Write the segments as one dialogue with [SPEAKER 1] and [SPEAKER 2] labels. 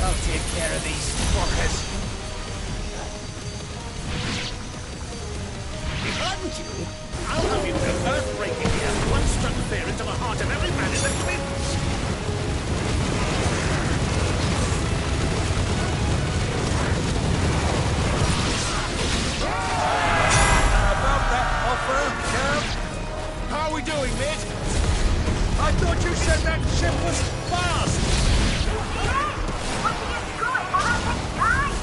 [SPEAKER 1] I'll take care of these fuckers. Behind you? I'll have you know earth-breaking here. One struck fear into the heart of every man in the twins.
[SPEAKER 2] About that offer, Kev? How are we doing, mate? I thought you said that ship was fast!
[SPEAKER 3] Once you get going, well, that takes time!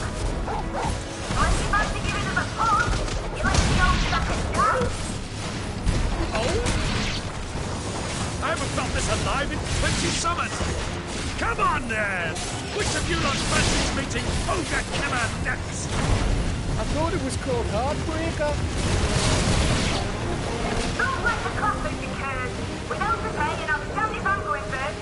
[SPEAKER 3] Once you fancy giving us a push, you let me know stuff and go!
[SPEAKER 2] Oh? I haven't felt this alive in 20 summers! Come on, then! Which of you lot fancies meeting Ogre Killer next?
[SPEAKER 1] I thought it was called Heartbreaker.
[SPEAKER 3] Don't let the coffee incurred. Without the pay, and I'll stand if I'm going first.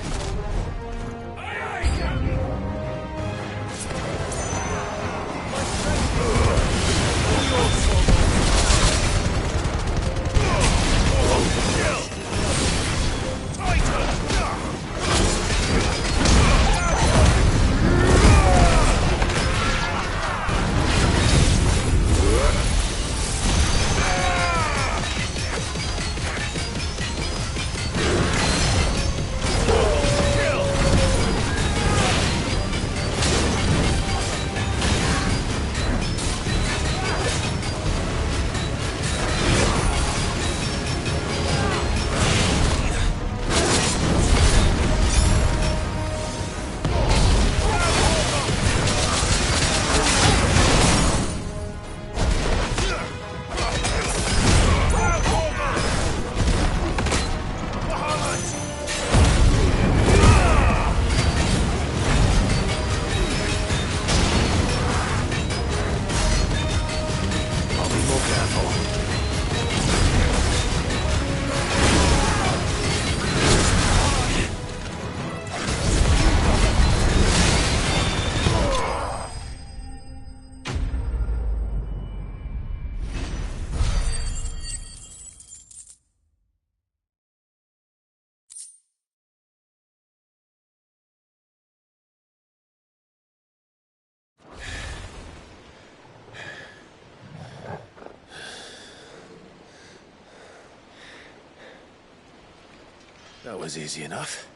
[SPEAKER 4] That was easy enough.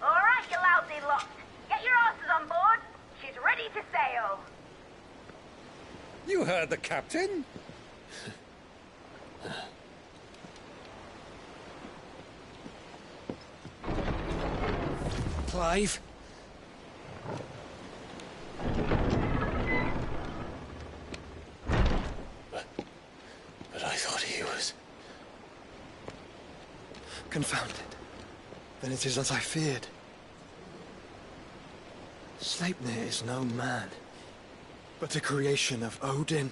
[SPEAKER 3] All right, you lousy lot. Get your asses on board. She's ready to sail.
[SPEAKER 2] You heard the captain?
[SPEAKER 1] Clive?
[SPEAKER 4] But I thought he was...
[SPEAKER 5] Confounded. Then it is as I feared. Sleipnir is no man, but a creation of Odin.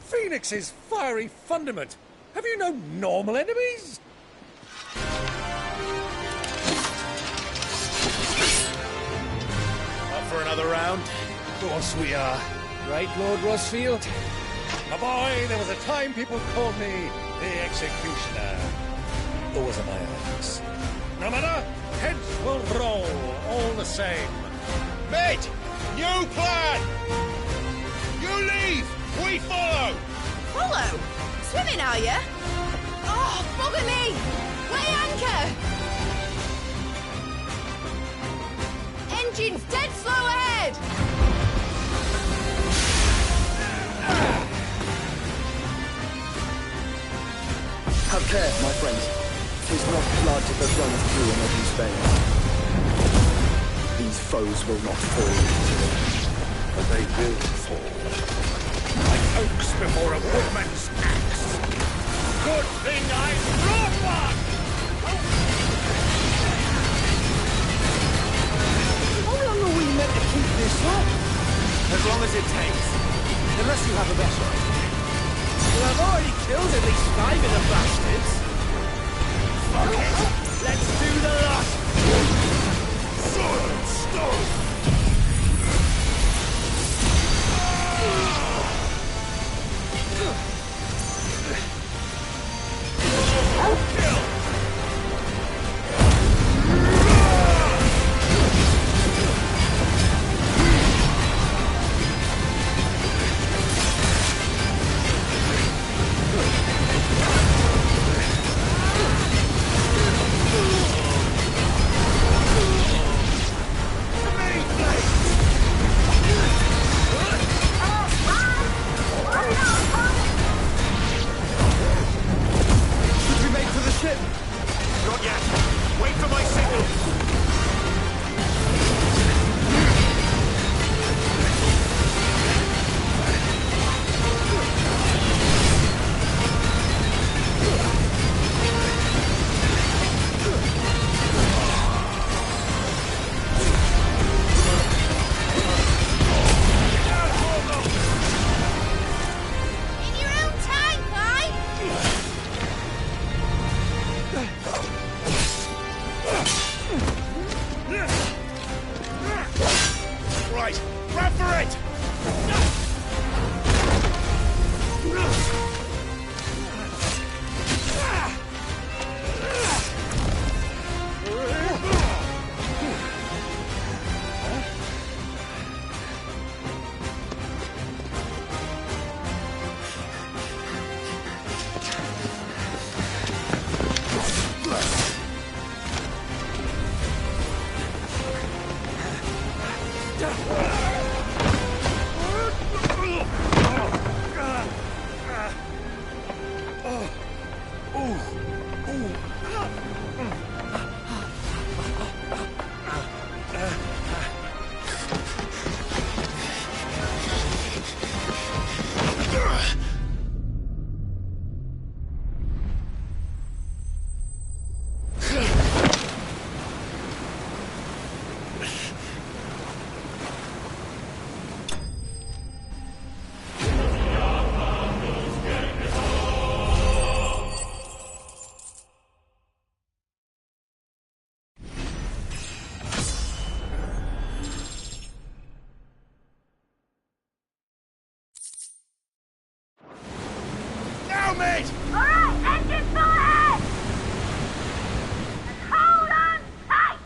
[SPEAKER 2] Phoenix's fiery fundament! Have you no normal enemies?
[SPEAKER 4] For another round?
[SPEAKER 1] Of course we are. Right, Lord Rosfield?
[SPEAKER 2] My boy, there was a time people called me the Executioner. Those are my eyes. No matter, heads will roll all the same.
[SPEAKER 4] Mate! New plan! You leave! We follow!
[SPEAKER 6] Follow? Swimming, are you? Oh, bugger me! Weigh anchor! Engine's dead slow ahead!
[SPEAKER 5] Have care, my friends. 'Tis not blood that runs through an Odin's veins. These foes will not fall, but they will fall.
[SPEAKER 2] Like oaks before a woodman's axe. Good thing I brought one!
[SPEAKER 1] How long are we meant to keep this up?
[SPEAKER 4] As long as it takes. Unless you have a better idea.
[SPEAKER 1] Well, I've already killed at least 5 of the bastards. Fuck it. Let's do the lot.
[SPEAKER 2] Sword and stone! on, mate!
[SPEAKER 3] Alright, engine full ahead! And hold on tight!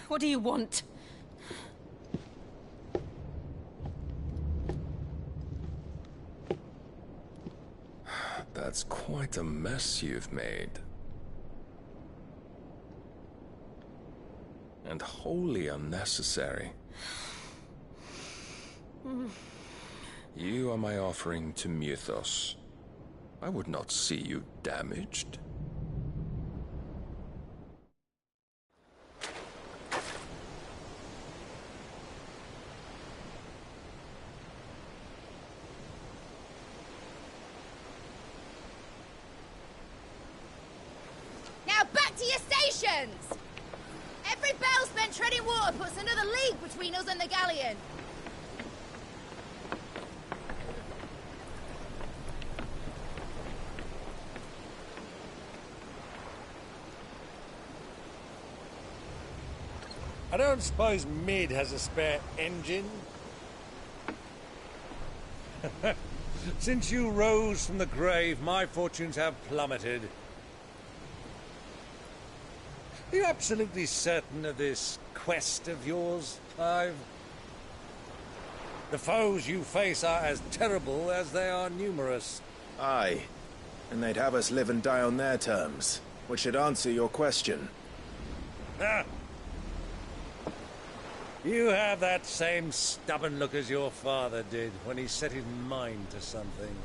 [SPEAKER 6] What do you want?
[SPEAKER 7] That's quite a mess you've made. And wholly unnecessary. You are my offering to Mythos. I would not see you damaged.
[SPEAKER 6] Now back to your stations! Every bell spent treading water puts another league between us and the galleon.
[SPEAKER 2] I don't suppose Mid has a spare engine? Since you rose from the grave, my fortunes have plummeted. Are you absolutely certain of this quest of yours, Clive? The foes you face are as terrible as they are numerous.
[SPEAKER 8] Aye, and they'd have us live and die on their terms, which should answer your question.
[SPEAKER 2] Ah. You have that same stubborn look as your father did when he set his mind to something.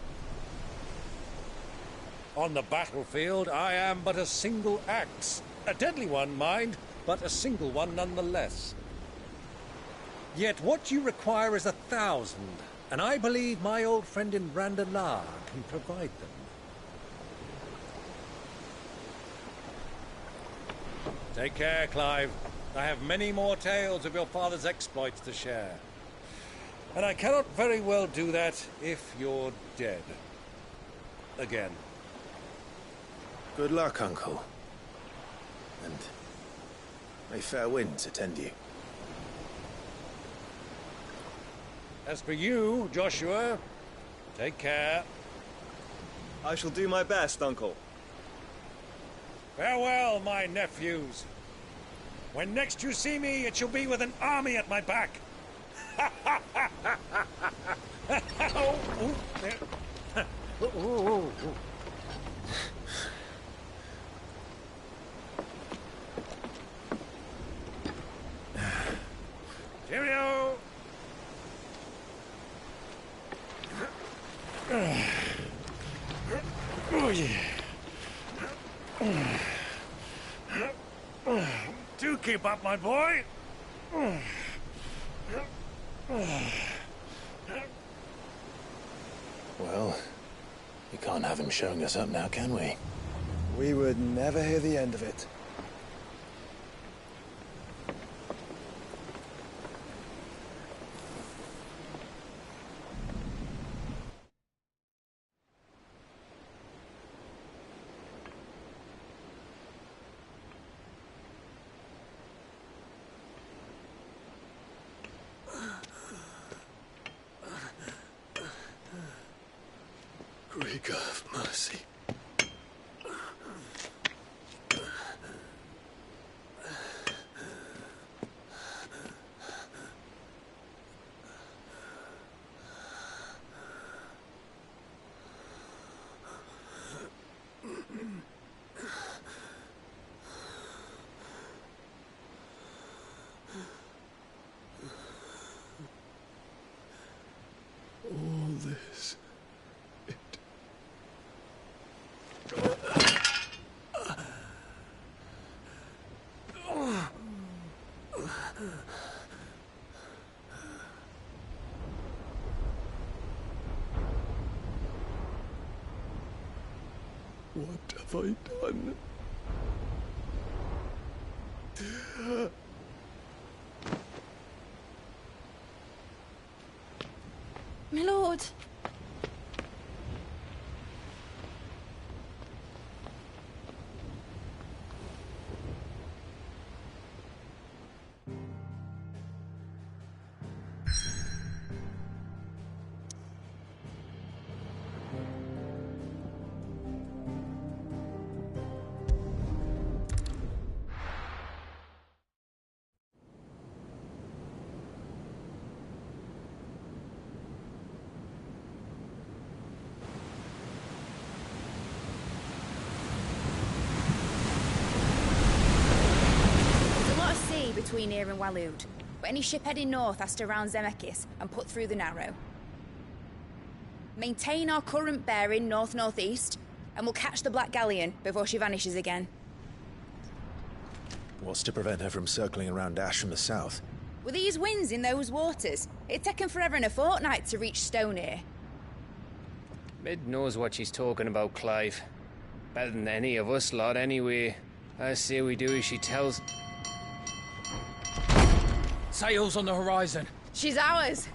[SPEAKER 2] On the battlefield, I am but a single axe. A deadly one, mind, but a single one nonetheless. Yet what you require is 1,000, and I believe my old friend in Randalar can provide them. Take care, Clive. I have many more tales of your father's exploits to share. And I cannot very well do that if you're dead. Again.
[SPEAKER 8] Good luck, Uncle. And may fair winds attend you.
[SPEAKER 2] As for you, Joshua, take care.
[SPEAKER 4] I shall do my best, Uncle.
[SPEAKER 2] Farewell, my nephews. When next you see me, it shall be with an army at my back. Cheerio! Oh, yeah. Do keep up, my boy.
[SPEAKER 8] Well, we can't have him showing us up now, can we?
[SPEAKER 5] We would never hear the end of it.
[SPEAKER 7] Greek of mercy. All this,
[SPEAKER 8] have I done?
[SPEAKER 6] My lord. Between here and Waloed, but any ship heading north has to round Zemekis and put through the Narrow. Maintain our current bearing north-northeast, and we'll catch the Black Galleon before she vanishes again.
[SPEAKER 8] What's to prevent her from circling around Ash from the south?
[SPEAKER 6] With these winds in those waters, it'd taken forever and a fortnight to reach Stonehenge.
[SPEAKER 1] Mid knows what she's talking about, Clive. Better than any of us lot, anyway. I say we do as she tells.
[SPEAKER 4] Sails on the horizon.
[SPEAKER 6] She's ours.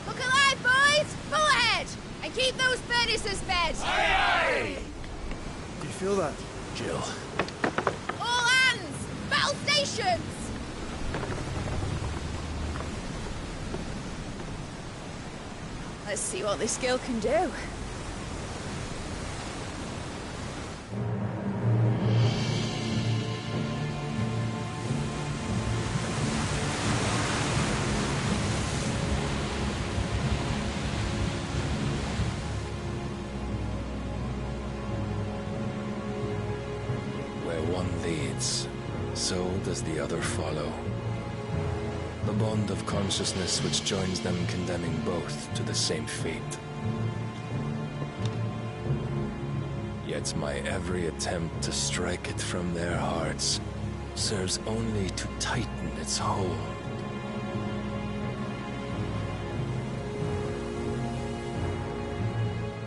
[SPEAKER 6] Look alive, boys! Full ahead! And keep those furnaces fed!
[SPEAKER 1] Aye, aye!
[SPEAKER 8] Do you feel that, Jill?
[SPEAKER 6] All hands! Battle stations! Let's see what this girl can do.
[SPEAKER 7] Where one leads, so does the other follow. The bond of consciousness which joins them, condemning both to the same fate. Yet my every attempt to strike it from their hearts serves only to tighten its hold.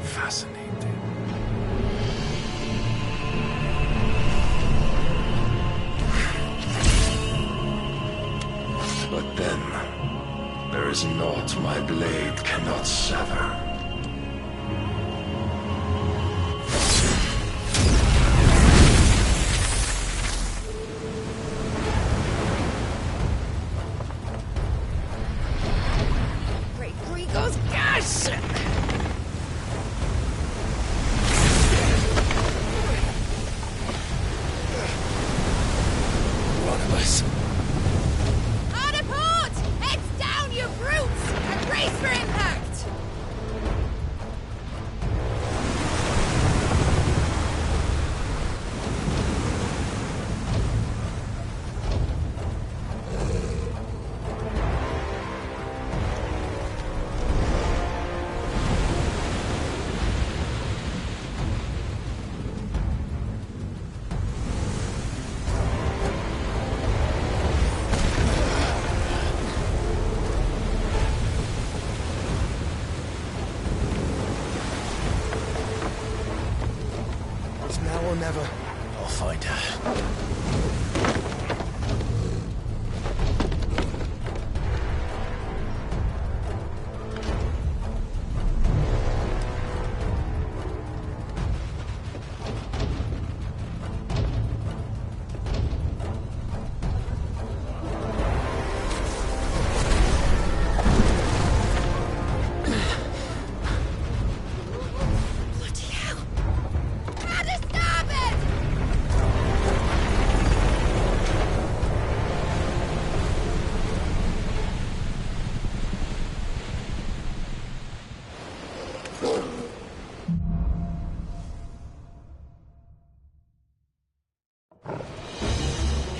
[SPEAKER 7] Fascinating. But then, there is naught my blade cannot sever.
[SPEAKER 6] Great Grigos, gosh!
[SPEAKER 7] One of us.
[SPEAKER 6] Brace for impact!
[SPEAKER 8] Never. I'll find her.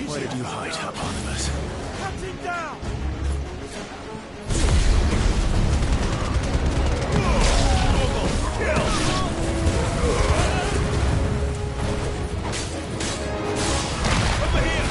[SPEAKER 8] Where did you hide her, Barnabas?
[SPEAKER 2] Cut him down! Over here!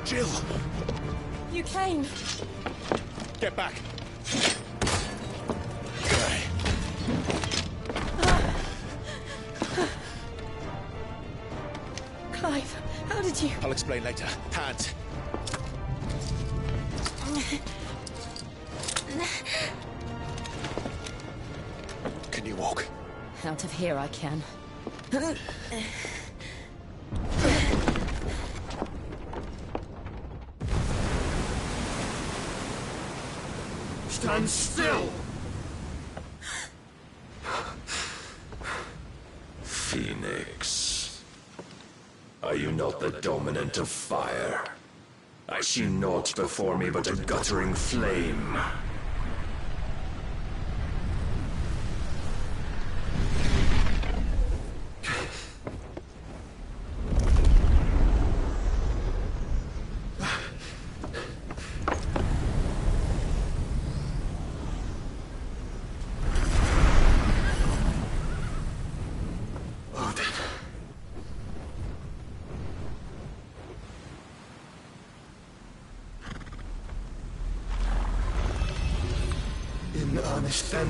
[SPEAKER 2] Jill!
[SPEAKER 9] You came.
[SPEAKER 2] Get back!
[SPEAKER 9] Clive, how did you...
[SPEAKER 2] I'll explain later. Hands. Can you walk?
[SPEAKER 9] Out of here I can.
[SPEAKER 2] Stand still!
[SPEAKER 7] Phoenix. Are you not the dominant of fire? I see naught before me but a guttering flame.
[SPEAKER 2] In earnest, then.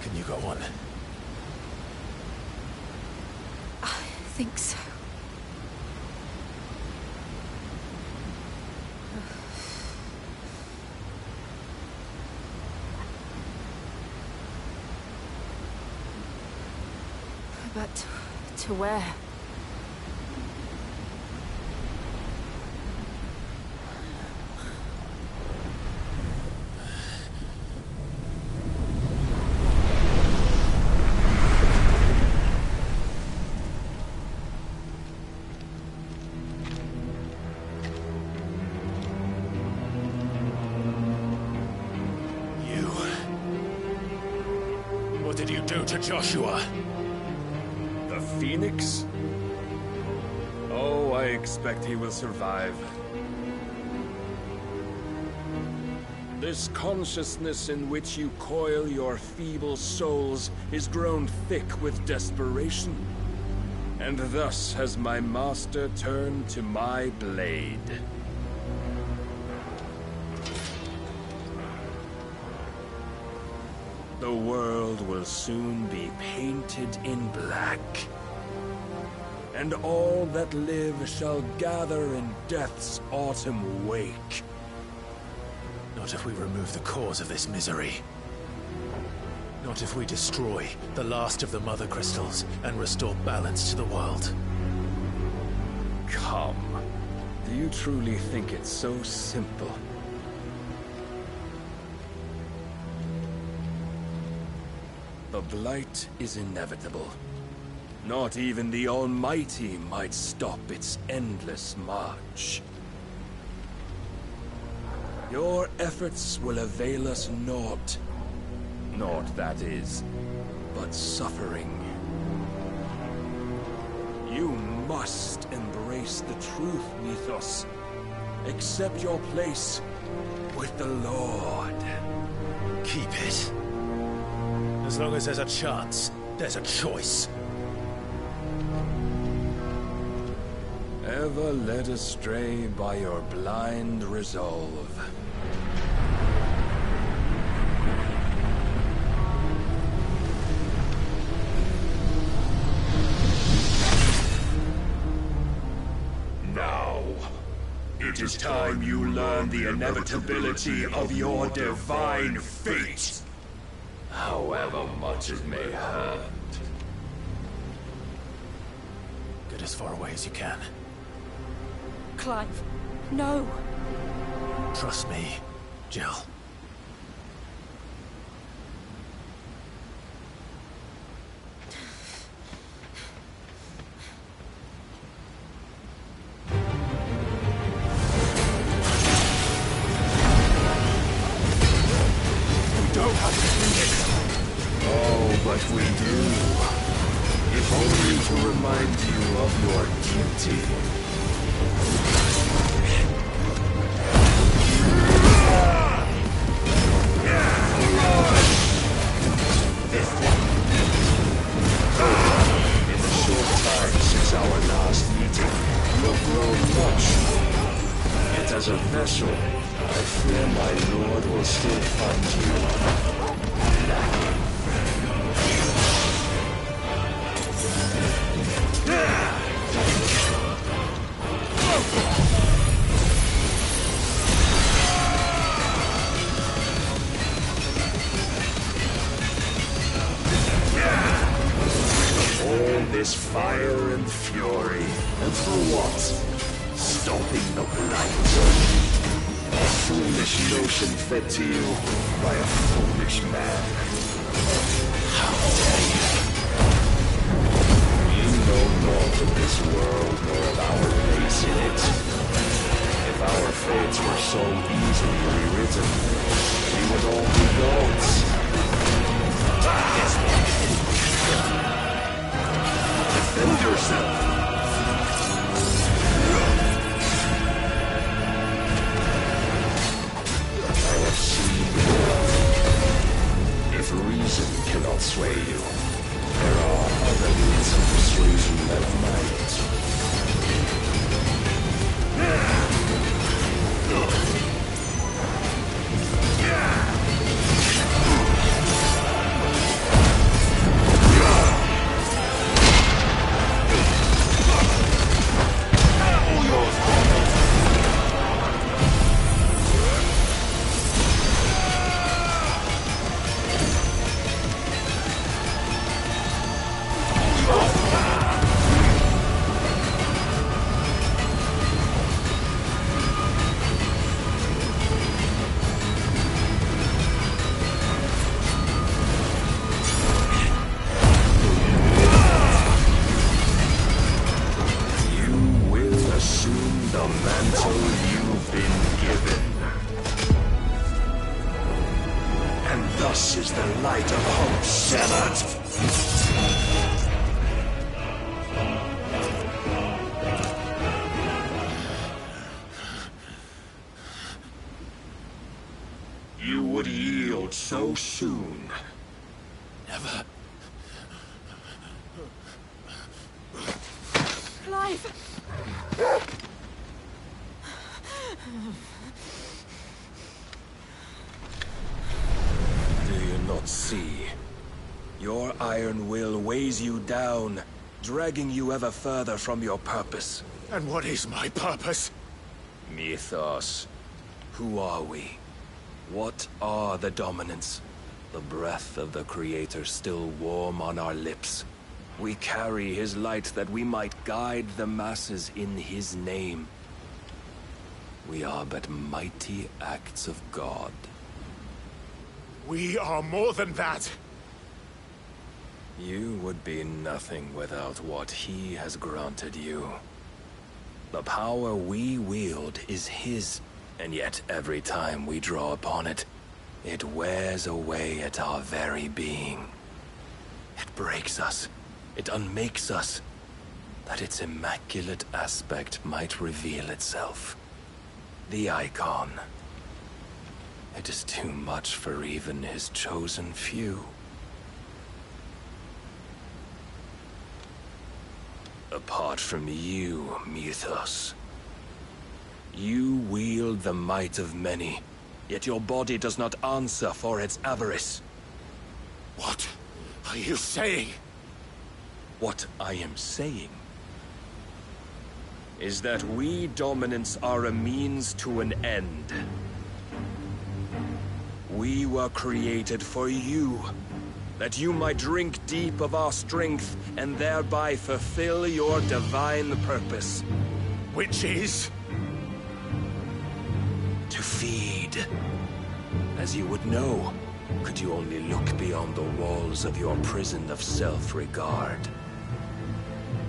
[SPEAKER 2] Can you go on?
[SPEAKER 9] I think so. But to where?
[SPEAKER 2] What did you do to Joshua?
[SPEAKER 7] The Phoenix? Oh, I expect he will survive. This consciousness in which you coil your feeble souls is grown thick with desperation. And thus has my master turned to my blade. The world will soon be painted in black. And all that live shall gather in death's autumn wake.
[SPEAKER 2] Not if we remove the cause of this misery. Not if we destroy the last of the Mother Crystals and restore balance to the world.
[SPEAKER 7] Come. Do you truly think it's so simple? The blight is inevitable. Not even the Almighty might stop its endless march. Your efforts will avail us naught. Naught, that is, but suffering. You must embrace the truth, Mythos. Accept your place with the Lord.
[SPEAKER 8] Keep it. As long as there's a chance, there's a choice.
[SPEAKER 7] Ever led astray by your blind resolve.
[SPEAKER 2] Now, it is time you learn the inevitability of your divine fate. However much it may hurt.
[SPEAKER 8] Get as far away as you can.
[SPEAKER 9] Clive, no.
[SPEAKER 8] Trust me, Jill.
[SPEAKER 2] But we do. If only to remind you of your duty. In the short time since our last meeting, you have grown much. Yet as a vessel, I fear my lord will still find you lacking. All this fire and fury, and for what? Stopping the blight. A foolish notion fed to you by a foolish man. How dare you? You know naught of this world nor of our place in it. If our fates were so easily rewritten, we would all be gods. Defend yourself! I have seen it. If reason cannot sway you, there are other means of persuasion that might. You would yield so soon.
[SPEAKER 8] Never.
[SPEAKER 9] Clive!
[SPEAKER 7] Do you not see? Your iron will weighs you down, dragging you ever further from your purpose.
[SPEAKER 8] And what is my purpose?
[SPEAKER 7] Mythos. Who are we? What are the dominants? The breath of the Creator still warm on our lips. We carry his light that we might guide the masses in his name. We are but mighty acts of God.
[SPEAKER 8] We are more than that.
[SPEAKER 7] You would be nothing without what he has granted you. The power we wield is his, and yet every time we draw upon it, it wears away at our very being. It breaks us. It unmakes us.
[SPEAKER 10] that its immaculate aspect might reveal itself. The Eikon. It is too much for even his chosen few. Apart from you, Mythos. You wield the might of many, yet your body does not answer for its avarice.
[SPEAKER 2] What are you saying?
[SPEAKER 10] What I am saying is that we dominants are a means to an end. We were created for you, that you might drink deep of our strength and thereby fulfill your divine purpose.
[SPEAKER 2] Which is?
[SPEAKER 10] To feed. As you would know, could you only look beyond the walls of your prison of self-regard.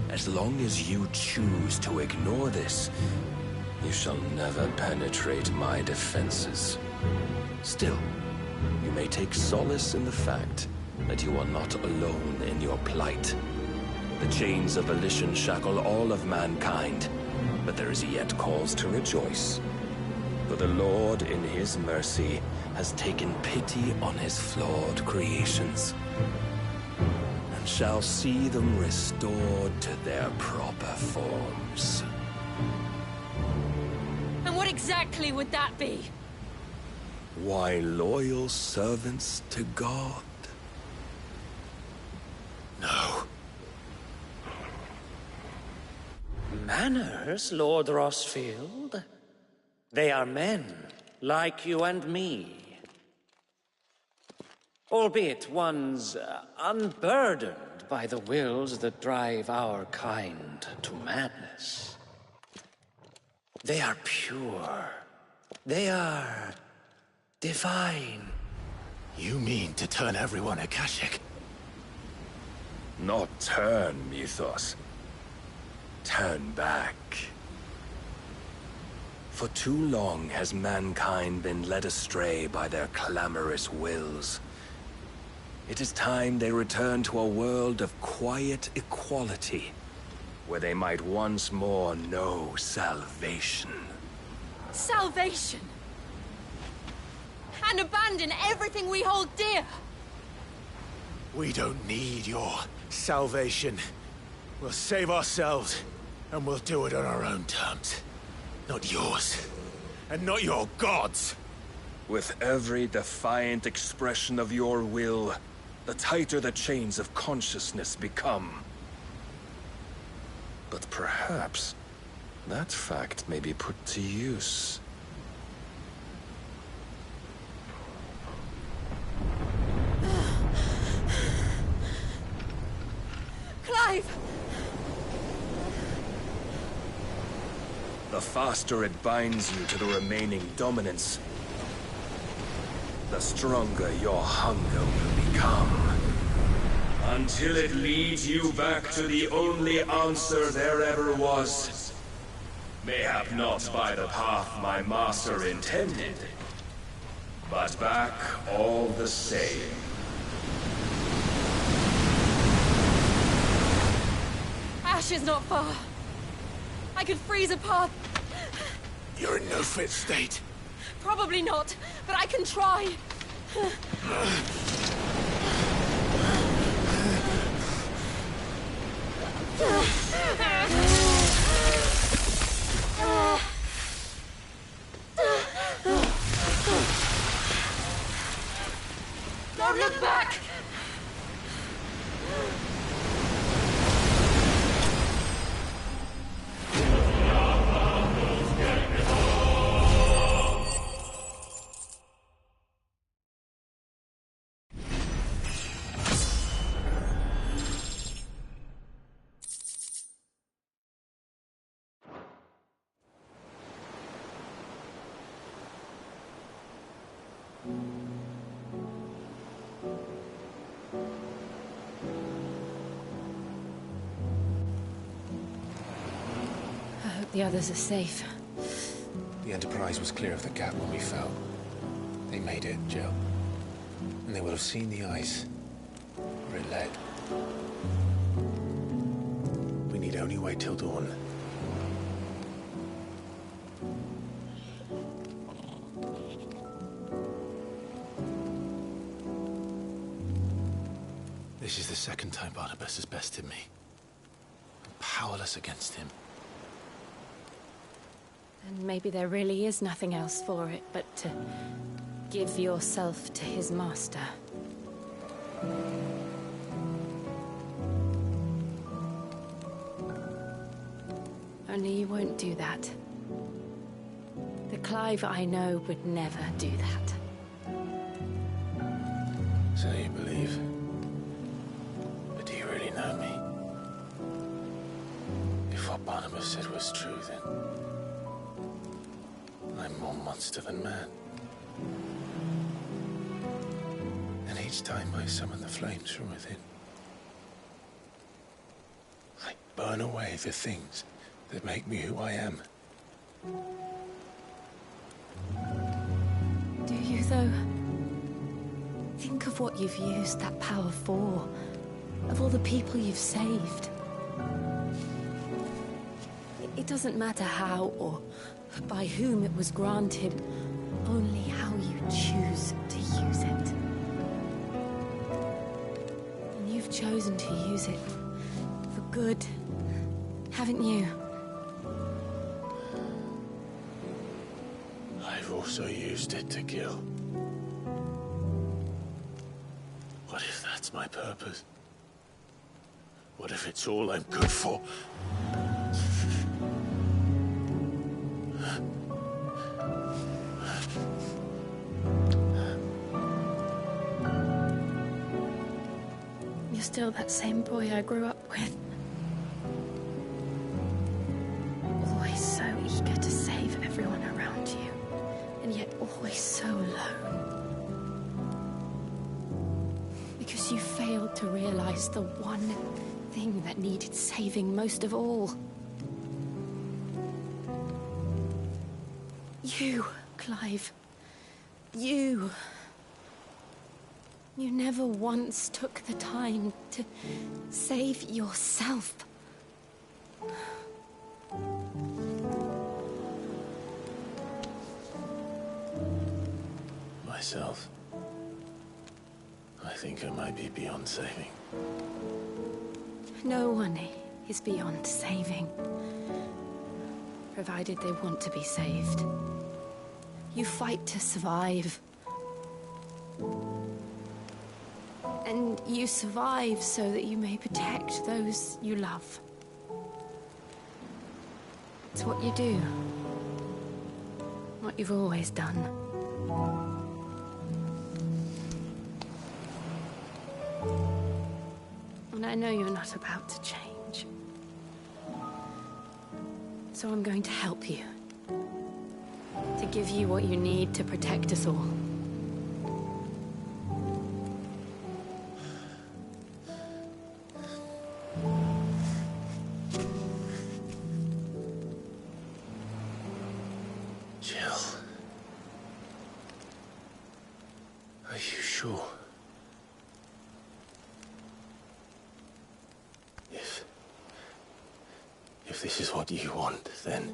[SPEAKER 10] As long as you choose to ignore this, you shall never penetrate my defenses. Still, you may take solace in the fact that you are not alone in your plight. The chains of volition shackle all of mankind, but there is yet cause to rejoice. For the Lord, in his mercy, has taken pity on his flawed creations, and shall see them restored to their proper forms.
[SPEAKER 9] And what exactly would that be?
[SPEAKER 10] Why, loyal servants to God.
[SPEAKER 2] No.
[SPEAKER 11] Manners, Lord Rosfield? They are men, like you and me. Albeit ones unburdened by the wills that drive our kind to madness. They are pure. They are divine.
[SPEAKER 2] You mean to turn everyone Akashic?
[SPEAKER 10] Not turn, Mythos. Turn back. For too long has mankind been led astray by their clamorous wills. It is time they return to a world of quiet equality, where they might once more know salvation.
[SPEAKER 9] Salvation! And abandon everything we hold dear!
[SPEAKER 2] We don't need your salvation. We'll save ourselves, and we'll do it on our own terms. Not yours, and not your gods.
[SPEAKER 10] With every defiant expression of your will, the tighter the chains of consciousness become. But perhaps that fact may be put to use.
[SPEAKER 9] Clive!
[SPEAKER 10] The faster it binds you to the remaining dominance, the stronger your hunger will become. Until it leads you back to the only answer there ever was. Mayhap not by the path my master intended, but back all the same.
[SPEAKER 9] Ash is not far. I could freeze a path.
[SPEAKER 2] You're in no fit state.
[SPEAKER 9] Probably not, but I can try. Don't look back!
[SPEAKER 12] The others are safe.
[SPEAKER 13] The Enterprise was clear of the gap when we fell. They made it, Jill. And they will have seen the ice where it led. We need only only wait till dawn. This is the second time Barnabas has bested me. I'm powerless against him.
[SPEAKER 12] And maybe there really is nothing else for it but to give yourself to his master. Only you won't do that. The Clive I know would never do that.
[SPEAKER 13] So you believe? But do you really know me? If what Barnabas said was true, then I'm more monster than man. And each time I summon the flames from within, I burn away the things that make me who I am.
[SPEAKER 12] Do you, though? Think of what you've used that power for. Of all the people you've saved. It doesn't matter how or by whom it was granted, only how you choose to use it. And you've chosen to use it for good, haven't you?
[SPEAKER 13] I've also used it to kill. What if that's my purpose? What if it's all I'm good for?
[SPEAKER 12] You're still that same boy I grew up with. Always so eager to save everyone around you, and yet always so alone. Because you failed to realize the one thing that needed saving most of all. You, Clive. You. You never once took the time to save yourself.
[SPEAKER 13] Myself? I think I might be beyond saving.
[SPEAKER 12] No one is beyond saving. Provided they want to be saved. You fight to survive. And you survive so that you may protect those you love. It's what you do. What you've always done. And I know you're not about to change. So I'm going to help you. To give you what you need to protect us all.
[SPEAKER 13] Jill. Are you sure? If this is what you want, then...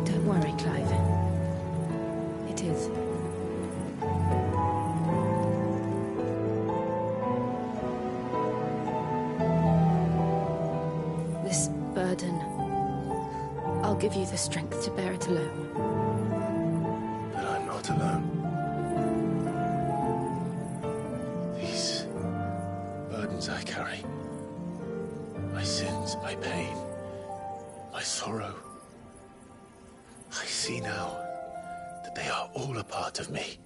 [SPEAKER 12] Don't worry, Clive. It is. This burden, I'll give you the strength to bear it alone.
[SPEAKER 13] But I'm not alone. These burdens I carry, my sins, my pain, my sorrow, I see now that they are all a part of me.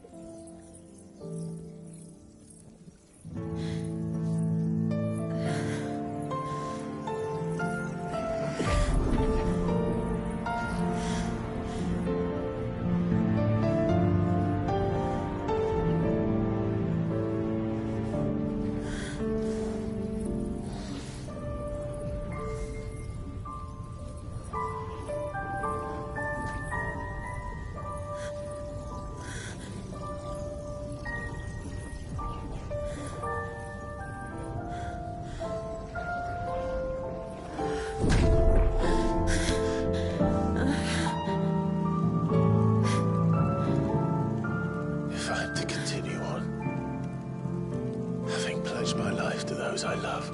[SPEAKER 13] pledge my life to those I love.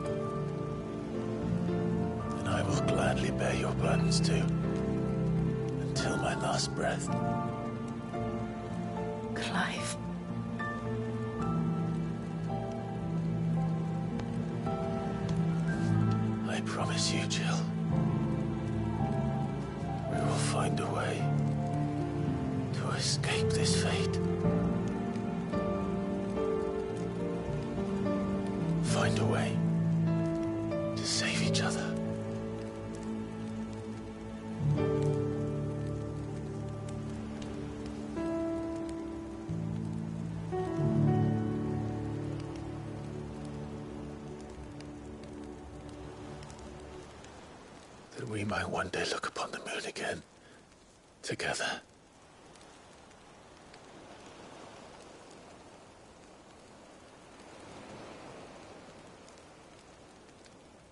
[SPEAKER 13] And I will gladly bear your burdens too, until my last breath.
[SPEAKER 12] Clive.
[SPEAKER 13] I promise you, Jill. We will find a way to escape this fate. Find a way to save each other. That we might one day look upon the moon again, together.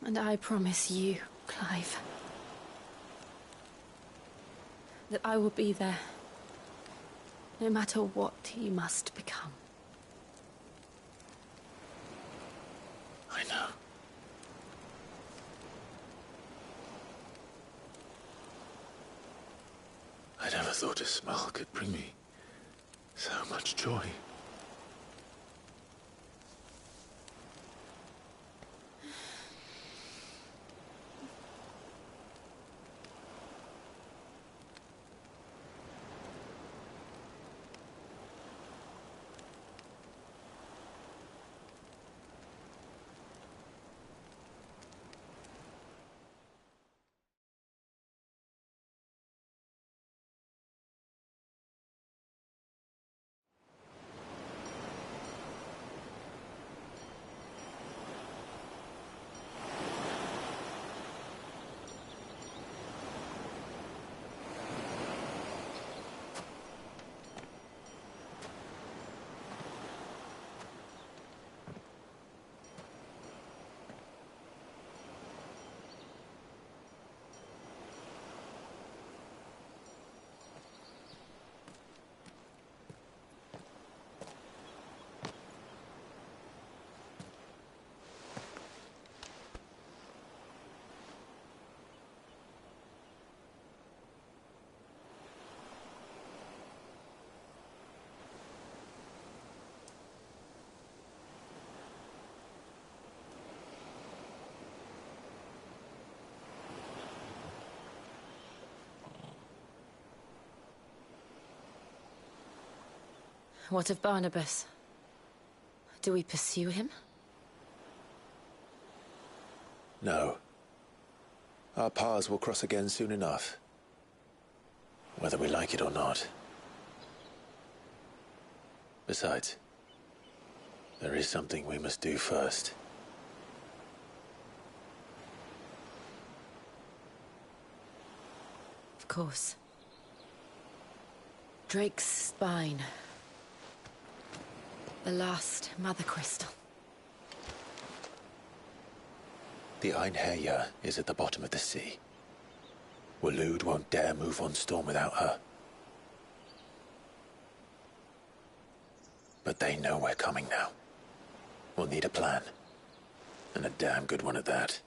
[SPEAKER 12] And I promise you, Clive, that I will be there, no matter what you must become.
[SPEAKER 13] I know. I never thought a smile could bring me so much joy.
[SPEAKER 12] What of Barnabas? Do we pursue him?
[SPEAKER 13] No. Our paths will cross again soon enough. Whether we like it or not. Besides, there is something we must do first.
[SPEAKER 12] Of course. Drake's spine. The last Mother Crystal.
[SPEAKER 13] The Einherjar is at the bottom of the sea. Waloed won't dare move on storm without her. But they know we're coming now. We'll need a plan. And a damn good one at that.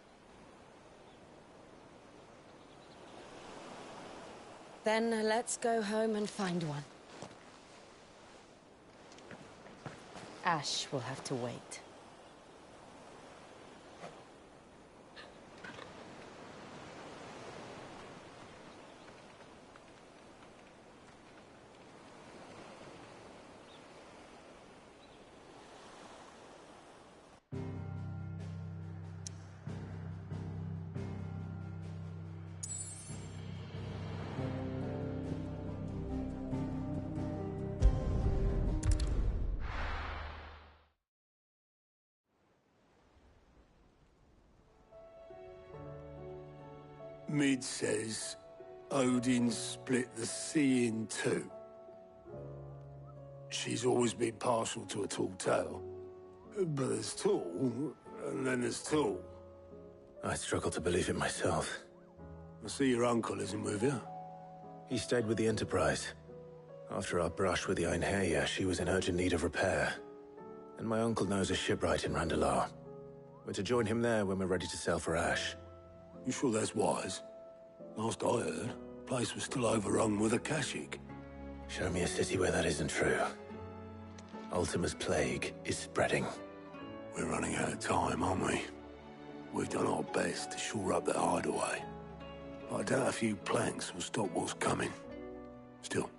[SPEAKER 12] Then let's go home and find one. Ash will have to wait.
[SPEAKER 2] Mid says Odin split the sea in two. She's always been partial to a tall tale. But there's tall, and then there's tall.
[SPEAKER 13] I struggle to believe it myself.
[SPEAKER 2] I see your uncle isn't with you.
[SPEAKER 13] He stayed with the Enterprise. After our brush with the Einherjar, she was in urgent need of repair. And my uncle knows a shipwright in Randalar. We're to join him there when we're ready to sail for Ash.
[SPEAKER 14] You sure that's wise? Last I heard, the place was still overrun with Akashic.
[SPEAKER 13] Show me a city where that isn't true. Ultima's plague is spreading.
[SPEAKER 14] We're running out of time, aren't we? We've done our best to shore up that hideaway. But I doubt a few planks will stop what's coming. Still,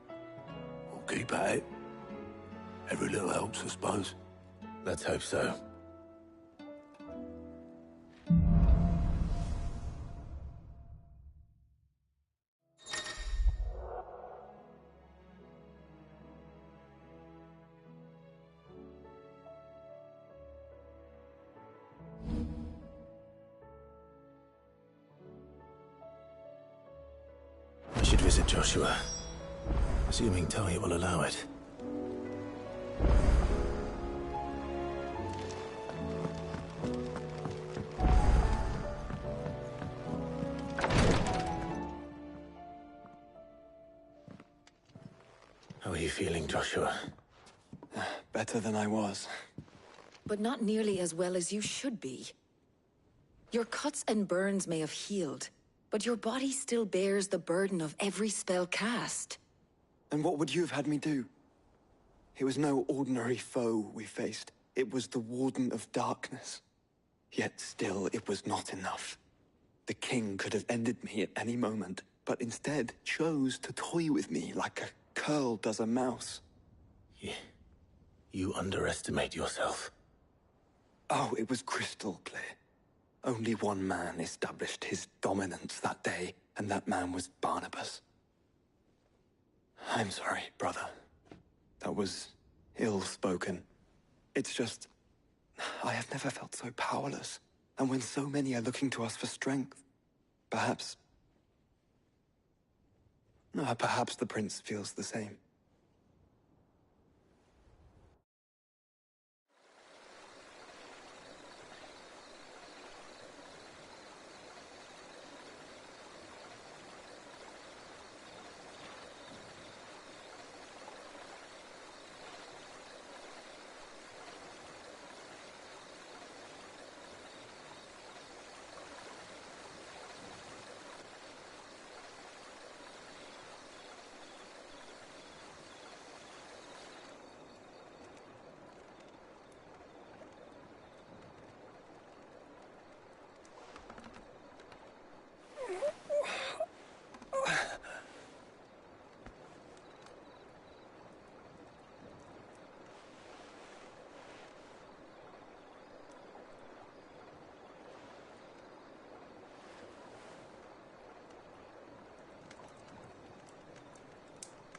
[SPEAKER 14] we'll keep at it. Every little helps, I suppose.
[SPEAKER 13] Let's hope so. I should visit Joshua, assuming Tony will allow it. How are you feeling, Joshua?
[SPEAKER 5] Better than I was.
[SPEAKER 15] But not nearly as well as you should be. Your cuts and burns may have healed, but your body still bears the burden of every spell cast.
[SPEAKER 5] And what would you have had me do? It was no ordinary foe we faced. It was the Warden of Darkness. Yet still, it was not enough. The king could have ended me at any moment, but instead chose to toy with me like a curl does a mouse.
[SPEAKER 13] You underestimate yourself.
[SPEAKER 5] Oh, it was crystal clear. Only one man established his dominance that day, and that man was Barnabas. I'm sorry, brother. That was ill-spoken. It's just, I have never felt so powerless. And when so many are looking to us for strength, perhaps the prince feels the same.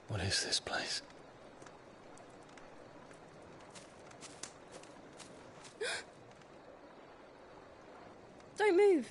[SPEAKER 13] What is this place?
[SPEAKER 12] Don't move.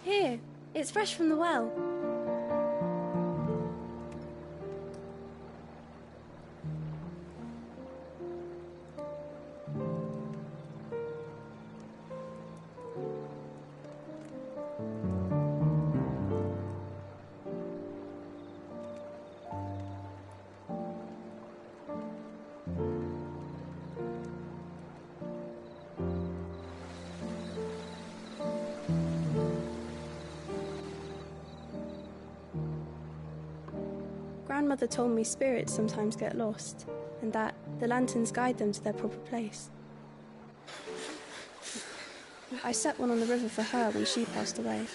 [SPEAKER 12] Here, it's fresh from the well. Grandmother told me spirits sometimes get lost, and that the lanterns guide them to their proper place. I set one on the river for her when she passed away.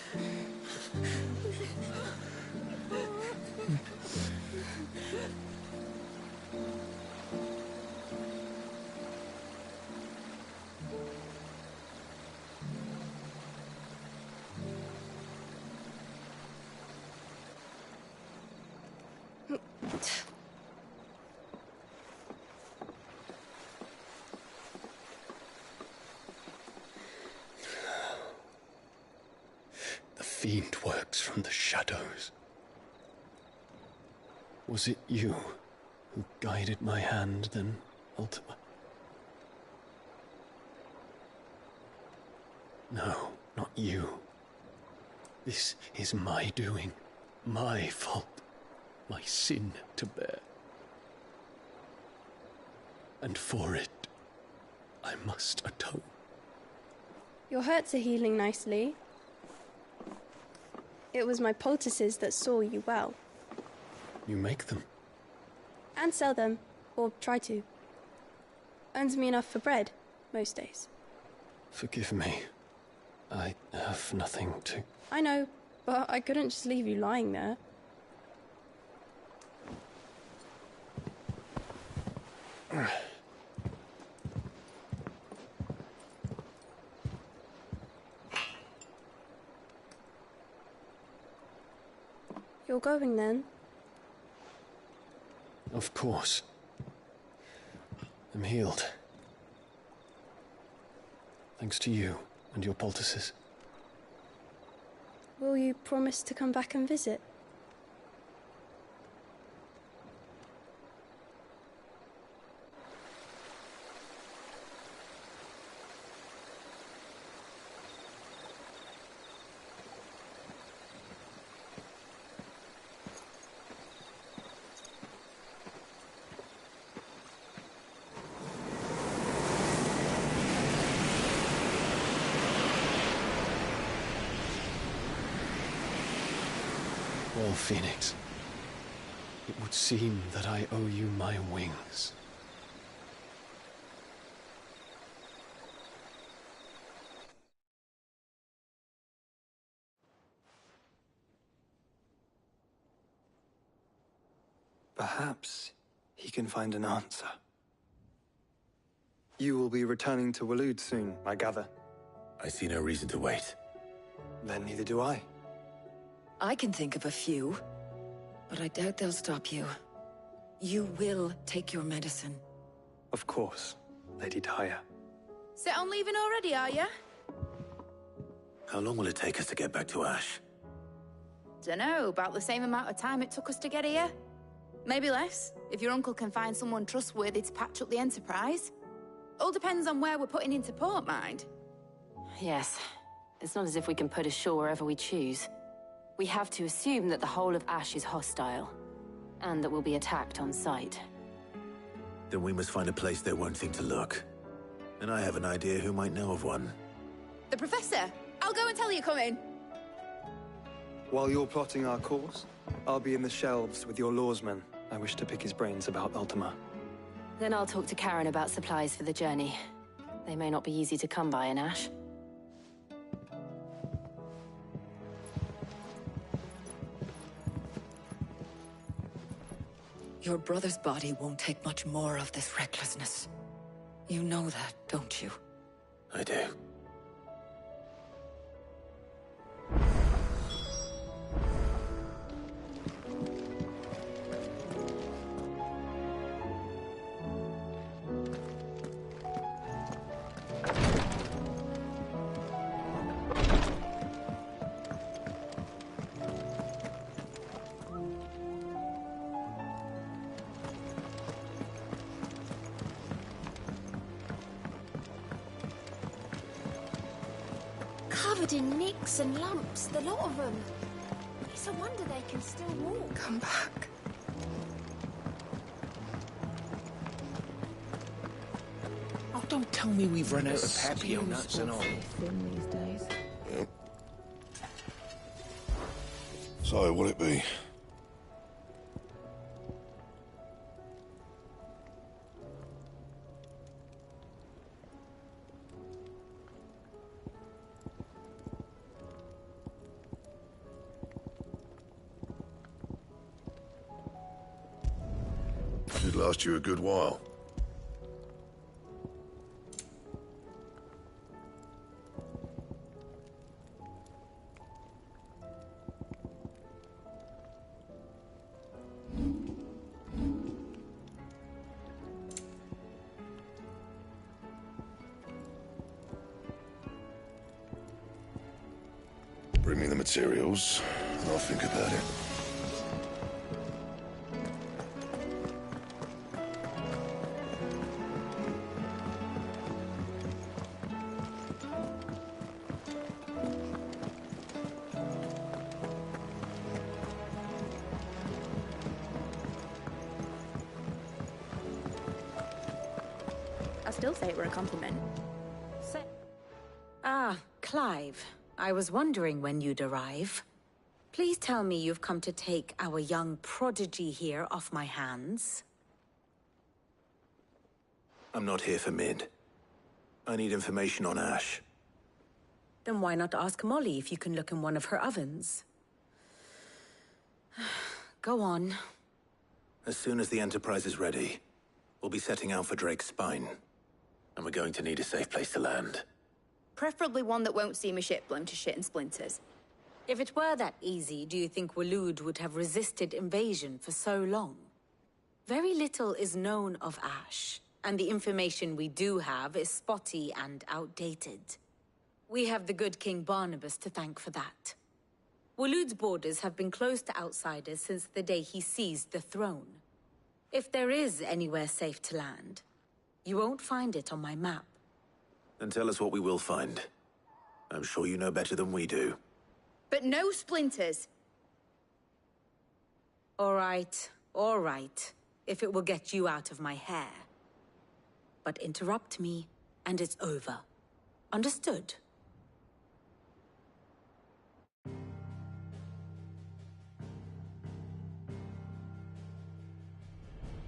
[SPEAKER 13] fiend works from the shadows. Was it you who guided my hand, then, Ultima? No, not you. This is my doing, my fault, my sin to bear. And for it, I must atone.
[SPEAKER 16] Your hurts are healing nicely. It was my poultices that saw you well.
[SPEAKER 13] You make them?
[SPEAKER 16] And sell them, or try to. Earns me enough for bread, most days.
[SPEAKER 13] Forgive me. I have nothing to...
[SPEAKER 16] I know, but I couldn't just leave you lying there. You're going then?
[SPEAKER 13] Of course. I'm healed. Thanks to you and your poultices.
[SPEAKER 16] Will you promise to come back and visit?
[SPEAKER 13] Well, Phoenix, it would seem that I owe you my wings.
[SPEAKER 5] Perhaps he can find an answer. You will be returning to Waloed soon, I gather.
[SPEAKER 14] I see no reason to wait.
[SPEAKER 5] Then neither do I.
[SPEAKER 15] I can think of a few, but I doubt they'll stop you. You will take your medicine.
[SPEAKER 5] Of course, Lady Daya.
[SPEAKER 6] Set on leaving already, are you?
[SPEAKER 14] How long will it take us to get back to Ash?
[SPEAKER 6] Dunno, about the same amount of time it took us to get here. Maybe less, if your uncle can find someone trustworthy to patch up the Enterprise. All depends on where we're putting into port, mind.
[SPEAKER 12] Yes. It's not as if we can put ashore wherever we choose. We have to assume that the whole of Ash is hostile, and that we'll be attacked on sight.
[SPEAKER 14] Then we must find a place they won't think to look. And I have an idea who might know of one.
[SPEAKER 6] The Professor! I'll go and tell you come in.
[SPEAKER 5] While you're plotting our course, I'll be in the shelves with your lawsman. I wish to pick his brains about Ultima.
[SPEAKER 12] Then I'll talk to Karen about supplies for the journey. They may not be easy to come by in Ash.
[SPEAKER 15] Your brother's body won't take much more of this recklessness. You know that, don't you?
[SPEAKER 14] I do.
[SPEAKER 17] Covered in nicks and lumps, the lot of them. It's a wonder they can still walk.
[SPEAKER 15] Come back.
[SPEAKER 10] Oh, don't tell me we've run out of papio nuts and all.
[SPEAKER 18] These days.
[SPEAKER 19] Yep. So, what'll it be? Should last you a good while. Bring me the materials, and I'll think about it.
[SPEAKER 6] I still say it were a compliment.
[SPEAKER 15] Ah, Clive. I was wondering when you'd arrive. Please tell me you've come to take our young prodigy here off my hands.
[SPEAKER 8] I'm not here for Mid. I need information on Ash.
[SPEAKER 15] Then why not ask Molly if you can look in one of her ovens? Go on.
[SPEAKER 8] As soon as the Enterprise is ready, we'll be setting out for Drake's Spine. And we're going to need a safe place to land.
[SPEAKER 6] Preferably one that won't see my ship blown to shit and splinters.
[SPEAKER 15] If it were that easy, do you think Waloed would have resisted invasion for so long? Very little is known of Ash, and the information we do have is spotty and outdated. We have the good King Barnabas to thank for that. Waloed's borders have been closed to outsiders since the day he seized the throne. If there is anywhere safe to land, you won't find it on my map.
[SPEAKER 8] Then tell us what we will find. I'm sure you know better than we do.
[SPEAKER 6] But no splinters!
[SPEAKER 15] All right. If it will get you out of my hair. But interrupt me, and it's over. Understood?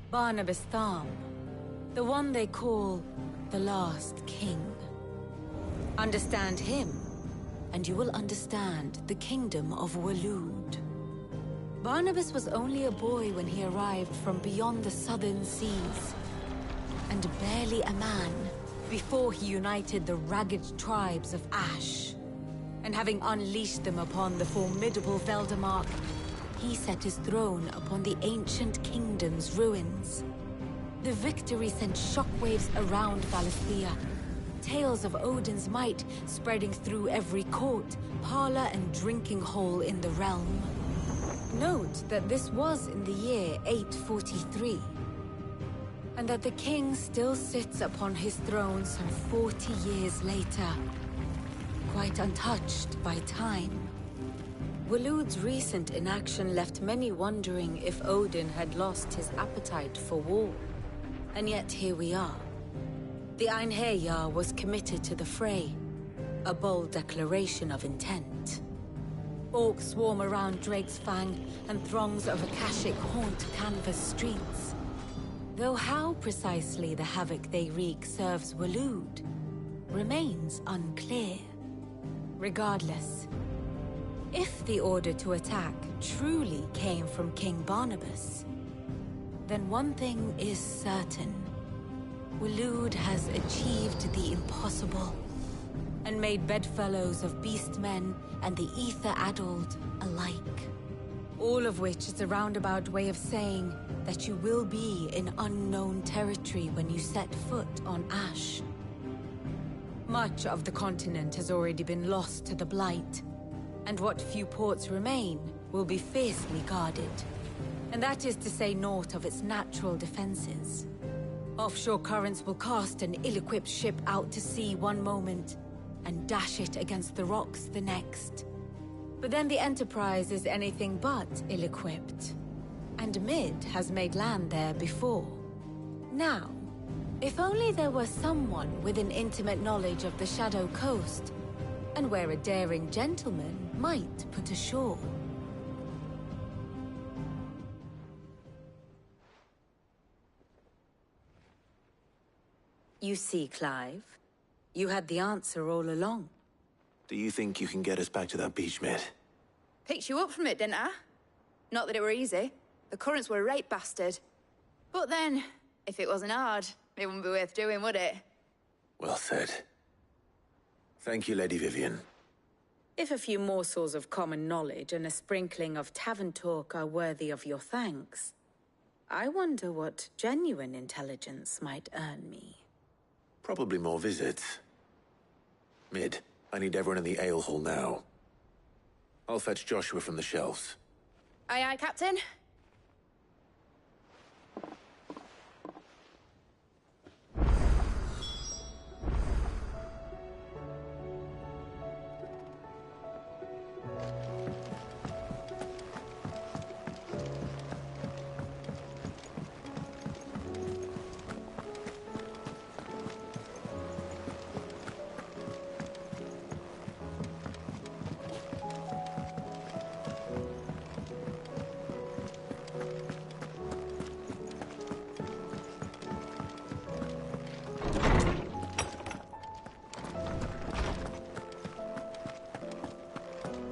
[SPEAKER 15] Barnabas Tharm. The one they call the Last King. Understand him, and you will understand the kingdom of Waloed. Barnabas was only a boy when he arrived from beyond the southern seas, and barely a man before he united the ragged tribes of Ash. And having unleashed them upon the formidable Veldamark, he set his throne upon the ancient kingdom's ruins. The victory sent shockwaves around Valisthea, tales of Odin's might spreading through every court, parlor, and drinking hole in the realm. Note that this was in the year 843, and that the king still sits upon his throne some 40 years later, quite untouched by time. Waloed's recent inaction left many wondering if Odin had lost his appetite for war. And yet here we are. The Einherjar was committed to the fray, a bold declaration of intent. Orcs swarm around Drake's Fang, and throngs of Akashic haunt canvas streets. Though how precisely the havoc they wreak serves Waloed remains unclear. Regardless, if the order to attack truly came from King Barnabas, then one thing is certain. Waloed has achieved the impossible, and made bedfellows of beastmen and the ether-addled alike. All of which is a roundabout way of saying that you will be in unknown territory when you set foot on Ash. Much of the continent has already been lost to the Blight, and what few ports remain will be fiercely guarded. And that is to say naught of its natural defenses. Offshore currents will cast an ill-equipped ship out to sea one moment, and dash it against the rocks the next. But then the Enterprise is anything but ill-equipped. And Mid has made land there before. Now, if only there were someone with an intimate knowledge of the Shadow Coast, and where a daring gentleman might put ashore. You see, Clive, you had the answer all along.
[SPEAKER 8] Do you think you can get us back to that beach, Mid?
[SPEAKER 6] Picked you up from it, didn't I? Not that it were easy. The currents were a right bastard. But then, if it wasn't hard, it wouldn't be worth doing, would it?
[SPEAKER 8] Well said. Thank you, Lady Vivian.
[SPEAKER 15] If a few morsels of common knowledge and a sprinkling of tavern talk are worthy of your thanks, I wonder what genuine intelligence might earn me.
[SPEAKER 8] Probably more visits. Mid, I need everyone in the ale hall now. I'll fetch Joshua from the shelves.
[SPEAKER 6] Aye, aye, Captain.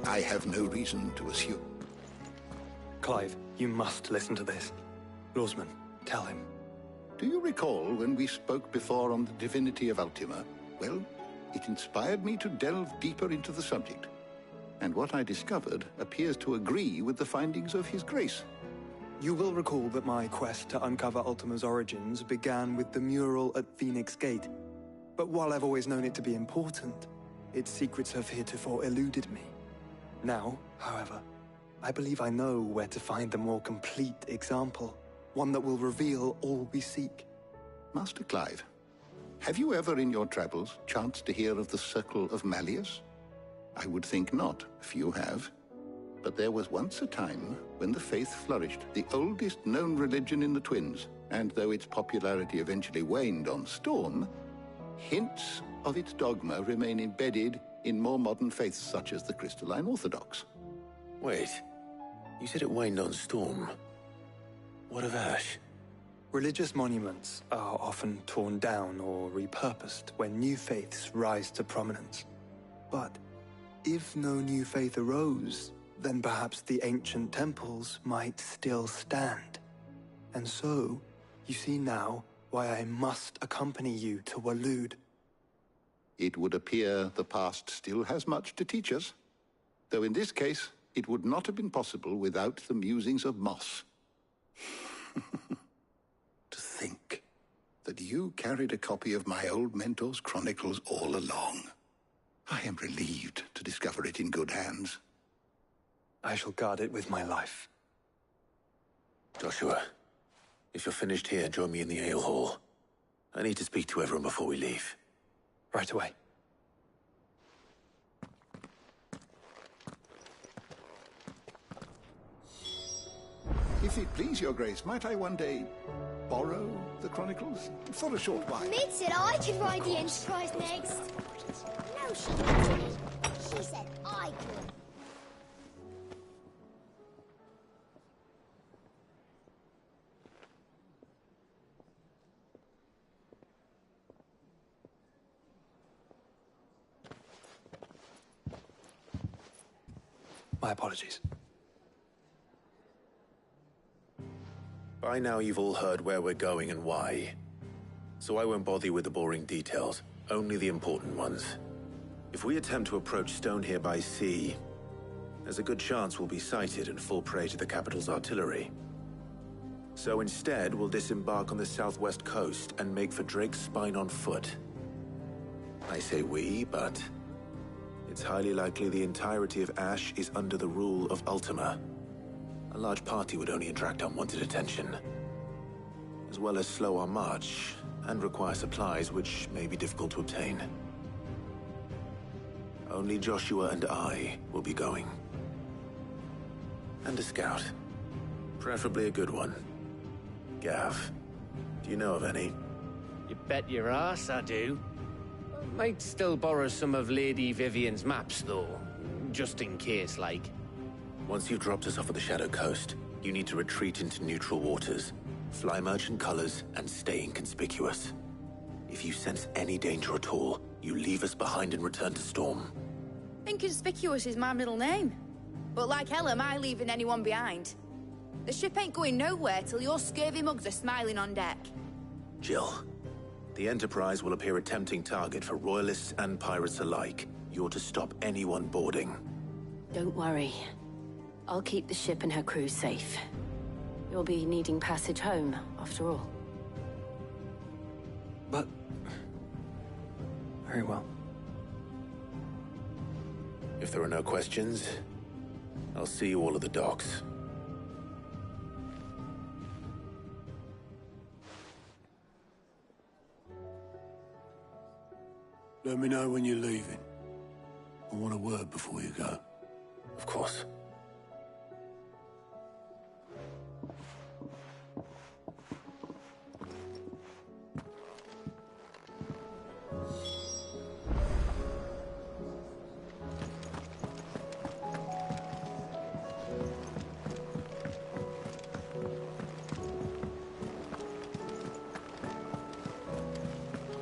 [SPEAKER 14] I have no reason to assume.
[SPEAKER 5] Clive, you must listen to this. Lawsman, tell him.
[SPEAKER 14] Do you recall when we spoke before on the divinity of Ultima? Well, it inspired me to delve deeper into the subject. And what I discovered appears to agree with the findings of His Grace.
[SPEAKER 5] You will recall that my quest to uncover Ultima's origins began with the mural at Phoenix Gate. But while I've always known it to be important, its secrets have heretofore eluded me. Now, however, I believe I know where to find the more complete example, one that will reveal all we seek.
[SPEAKER 14] Master Clive, have you ever in your travels chanced to hear of the Circle of Malleus? I would think not, few have. But there was once a time when the faith flourished, the oldest known religion in the Twins, and though its popularity eventually waned on Storm, hints of its dogma remain embedded in more modern faiths such as the Crystalline Orthodox.
[SPEAKER 8] Wait, you said it waned on Storm. What of Ash?
[SPEAKER 5] Religious monuments are often torn down or repurposed when new faiths rise to prominence. But if no new faith arose, then perhaps the ancient temples might still stand. And so, you see now why I must accompany you to Waloed.
[SPEAKER 14] It would appear the past still has much to teach us, though in this case, it would not have been possible without the musings of Moss. To think that you carried a copy of my old mentor's chronicles all along. I am relieved to discover it in good hands.
[SPEAKER 5] I shall guard it with my life.
[SPEAKER 8] Joshua, if you're finished here, join me in the ale hall. I need to speak to everyone before we leave.
[SPEAKER 5] Right away.
[SPEAKER 14] If it please your grace, might I one day borrow the chronicles? For a short while.
[SPEAKER 17] Mid said I could ride the Enterprise next. No, she didn't. She said I could.
[SPEAKER 5] My apologies.
[SPEAKER 8] By now you've all heard where we're going and why. So I won't bother you with the boring details, only the important ones. If we attempt to approach Stone here by sea, there's a good chance we'll be sighted and fall prey to the capital's artillery. So instead, we'll disembark on the southwest coast and make for Drake's Spine on foot. I say we, but it's highly likely the entirety of Ash is under the rule of Ultima. A large party would only attract unwanted attention, as well as slow our march and require supplies which may be difficult to obtain. Only Joshua and I will be going. And a scout. Preferably a good one. Gav, do you know of any?
[SPEAKER 1] You bet your ass I do. Might still borrow some of Lady Vivian's maps, though. Just in case, like.
[SPEAKER 8] Once you've dropped us off at the Shadow Coast, you need to retreat into neutral waters, fly merchant colors, and stay inconspicuous. If you sense any danger at all, you leave us behind and return to Storm.
[SPEAKER 6] Inconspicuous is my middle name. But like hell am I leaving anyone behind. The ship ain't going nowhere till your scurvy mugs are smiling on deck.
[SPEAKER 8] Jill, the Enterprise will appear a tempting target for royalists and pirates alike. You're to stop anyone boarding.
[SPEAKER 12] Don't worry. I'll keep the ship and her crew safe. You'll be needing passage home, after all.
[SPEAKER 5] But... very well.
[SPEAKER 8] If there are no questions, I'll see you all at the docks.
[SPEAKER 14] Let me know when you're leaving. I want a word before you go.
[SPEAKER 8] Of course.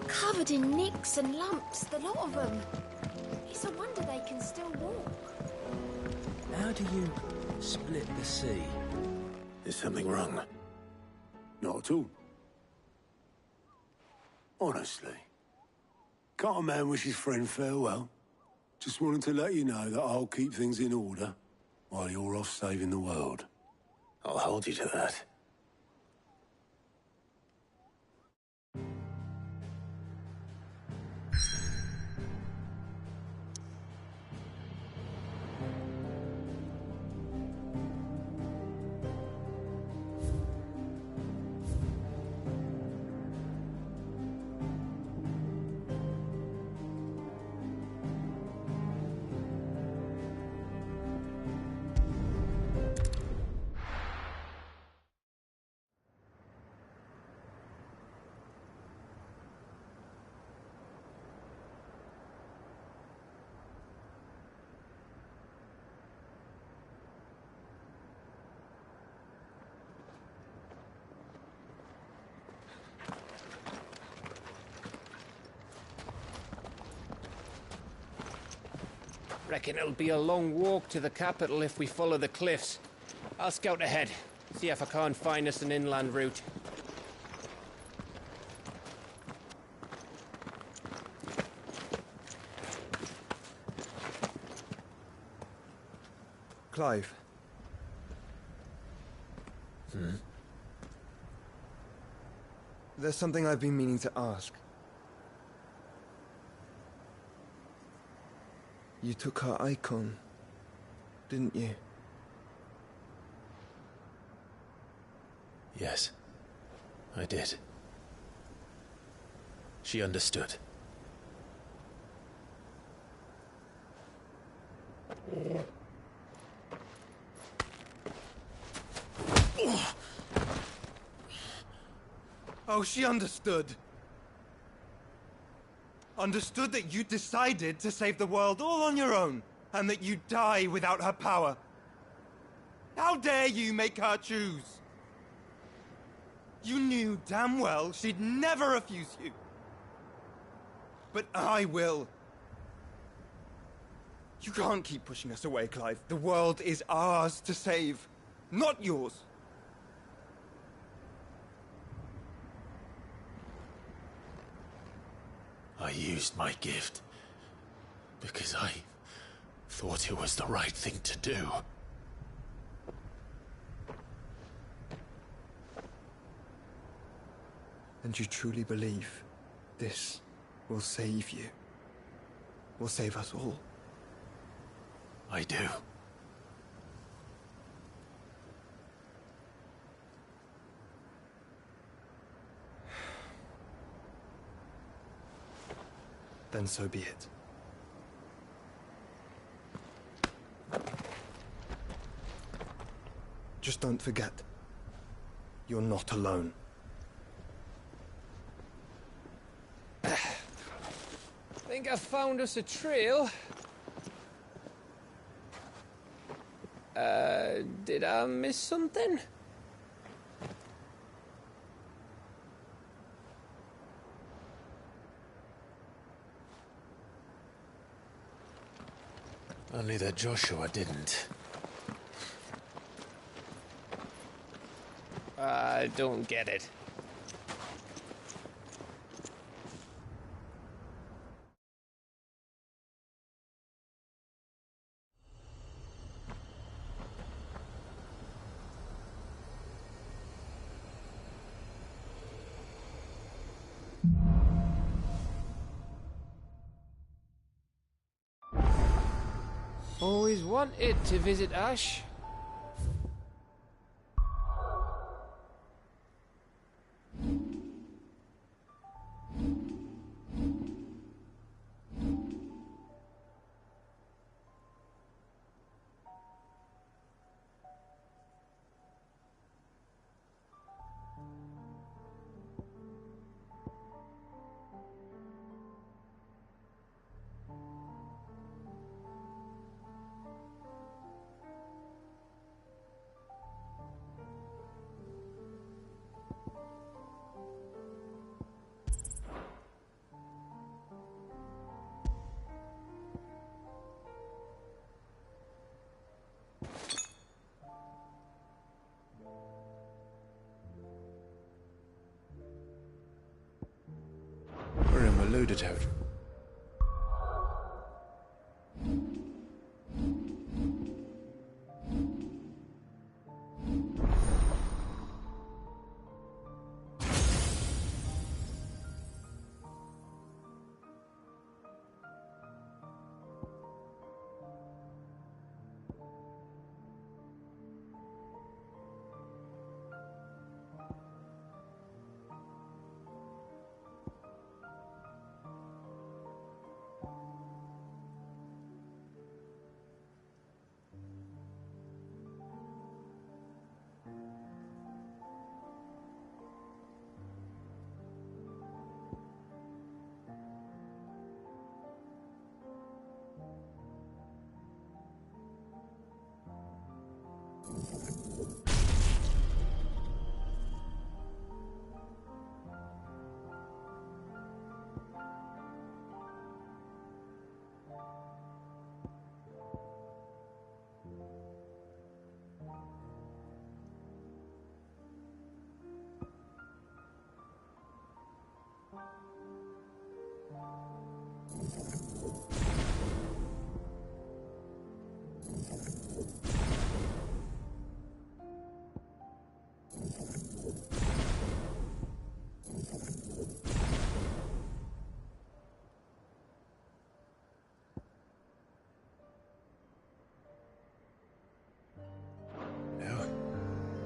[SPEAKER 17] Covered in nicks and lumps, the lot of them. It's a wonder they can still walk.
[SPEAKER 10] How do you split the sea?
[SPEAKER 8] Is something wrong?
[SPEAKER 14] Not at all. Honestly. Can't a man wish his friend farewell? Just wanted to let you know that I'll keep things in order while you're off saving the world.
[SPEAKER 8] I'll hold you to that.
[SPEAKER 1] Reckon it'll be a long walk to the capital if we follow the cliffs. I'll scout ahead, see if I can't find us an inland route.
[SPEAKER 18] Clive. There's something I've been meaning to ask. You took her Eikon, didn't you?
[SPEAKER 8] Yes, I did. She understood.
[SPEAKER 18] Oh, she understood. Understood that you decided to save the world all on your own, and that you'd die without her power. How dare you make her choose? You knew damn well she'd never refuse you. But I will. You can't keep pushing us away, Clive. The world is ours to save, not yours.
[SPEAKER 8] I used my gift because I thought it was the right thing to do.
[SPEAKER 18] And you truly believe this will save you? Will save us all?
[SPEAKER 8] I do.
[SPEAKER 18] Then so be it. Just don't forget, you're not alone.
[SPEAKER 1] Think I found us a trail. Did I miss something?
[SPEAKER 8] Only that Joshua didn't.
[SPEAKER 1] I don't get it. Always wanted to visit Ash.
[SPEAKER 13] We're in Maludatoad.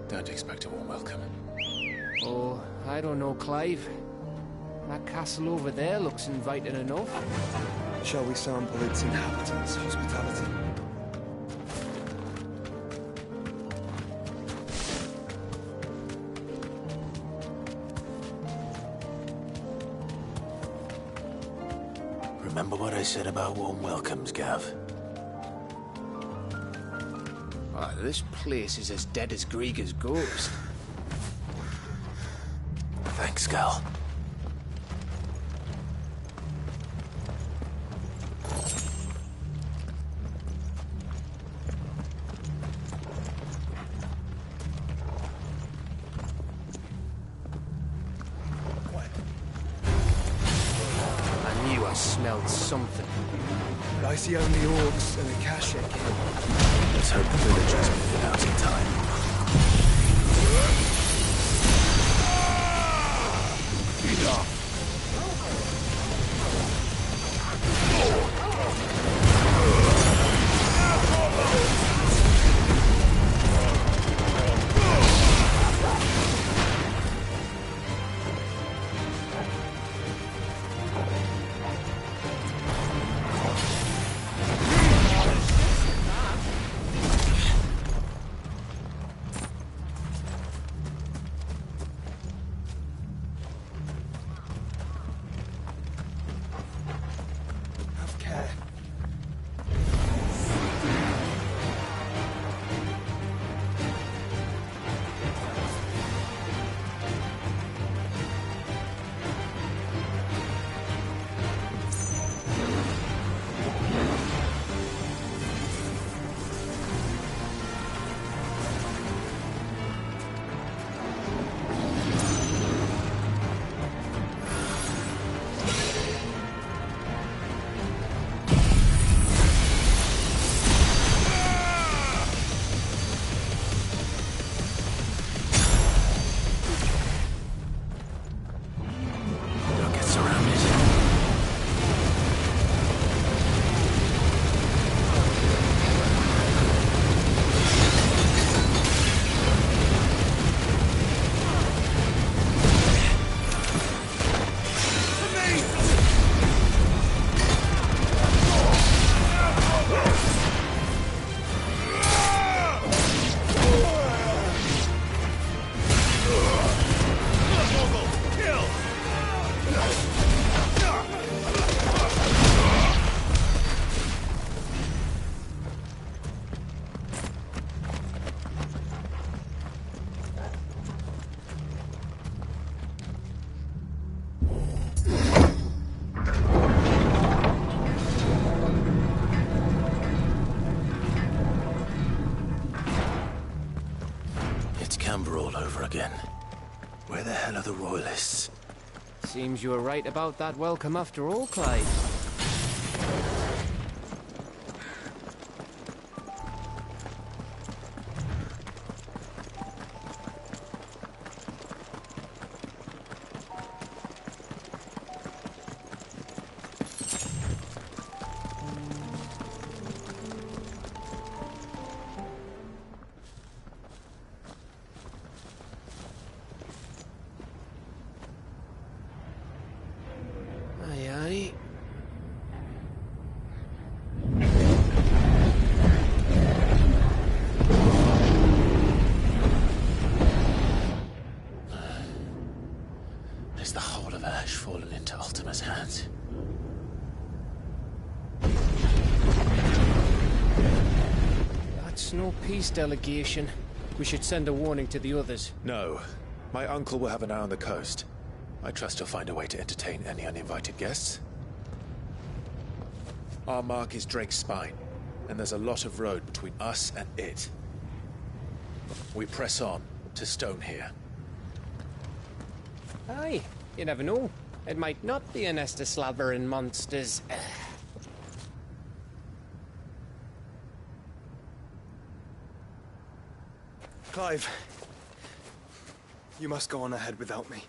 [SPEAKER 13] Don't expect a warm welcome.
[SPEAKER 1] Oh, I don't know, Clive. That castle over there looks inviting enough.
[SPEAKER 18] Shall we sample its inhabitants' hospitality?
[SPEAKER 10] Remember what I said about warm welcomes, Gav?
[SPEAKER 1] Oh, this place is as dead as Grieger's ghost.
[SPEAKER 10] Thanks, Gal.
[SPEAKER 1] I knew I smelled something.
[SPEAKER 18] But I see only orcs and a Kashyyyk.
[SPEAKER 10] Let's hope the villagers move it out in time.
[SPEAKER 18] Enough.
[SPEAKER 13] again. Where the hell are the royalists?
[SPEAKER 1] Seems you were right about that welcome after all, Clive. Delegation. We should send a warning to the others.
[SPEAKER 13] No. My uncle will have an eye on the coast. I trust he'll find a way to entertain any uninvited guests. Our mark is Drake's Spine, and there's a lot of road between us and it. We press on to Stone here.
[SPEAKER 1] Aye, you never know. It might not be a nest of slabbering monsters.
[SPEAKER 18] Clive, you must go on ahead without me.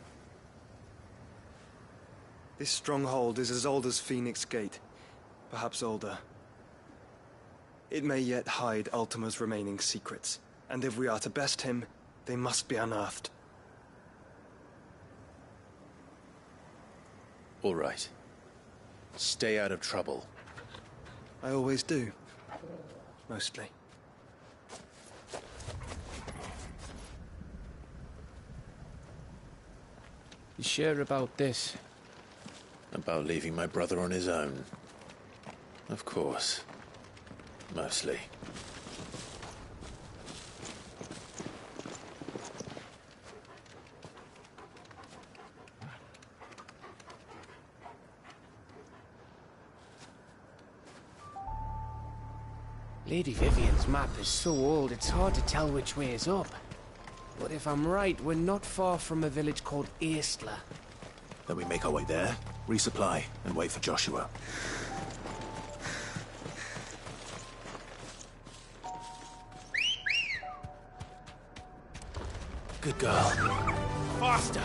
[SPEAKER 18] This stronghold is as old as Phoenix Gate, perhaps older. It may yet hide Ultima's remaining secrets, and if we are to best him, they must be unearthed.
[SPEAKER 13] All right. Stay out of trouble.
[SPEAKER 18] I always do. Mostly.
[SPEAKER 1] You sure about this?
[SPEAKER 13] About leaving my brother on his own? Of course. Mostly.
[SPEAKER 1] Lady Vivian's map is so old it's hard to tell which way is up. But if I'm right, we're not far from a village called Eastla.
[SPEAKER 13] Then we make our way there, resupply, and wait for Joshua. Good girl. Faster!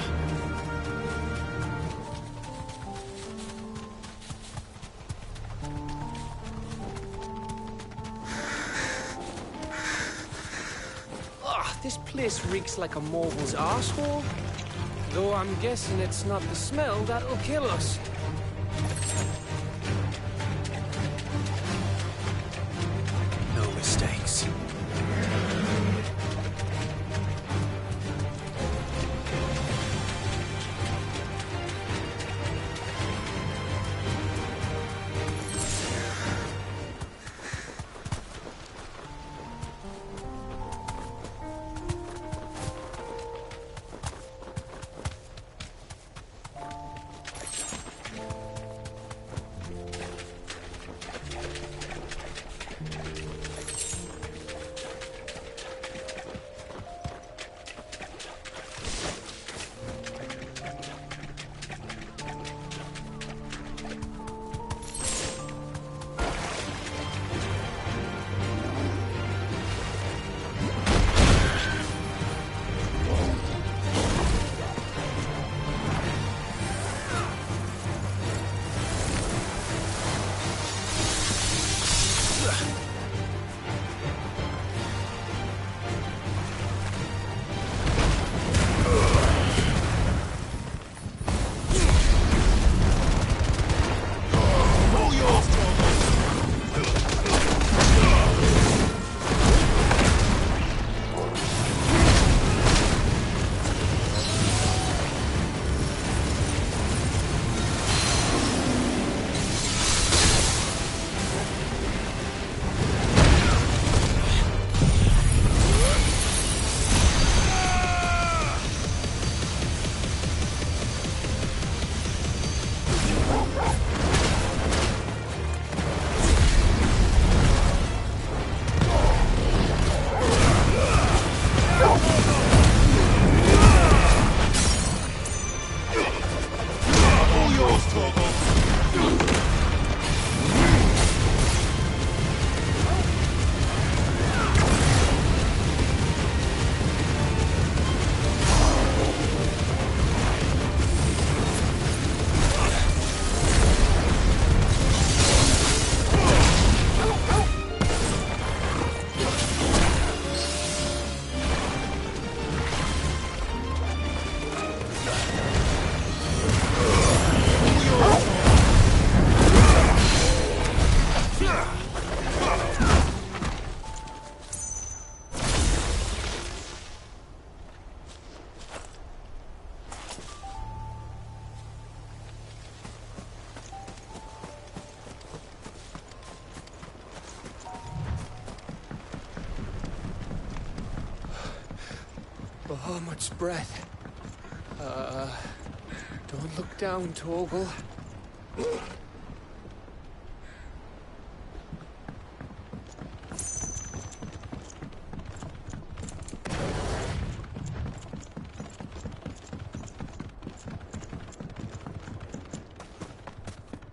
[SPEAKER 1] This place reeks like a Mogul's arsehole. Though I'm guessing it's not the smell that'll kill us.
[SPEAKER 13] No mistakes.
[SPEAKER 1] Oh, much breath. Don't look down, Torgal.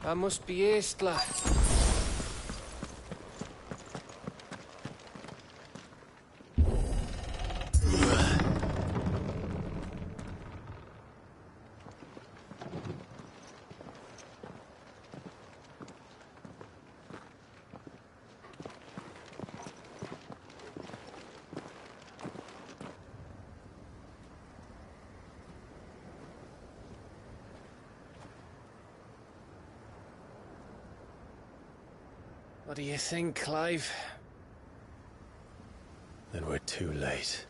[SPEAKER 1] That must be Eistla. What do you think, Clive?
[SPEAKER 8] Then we're too late.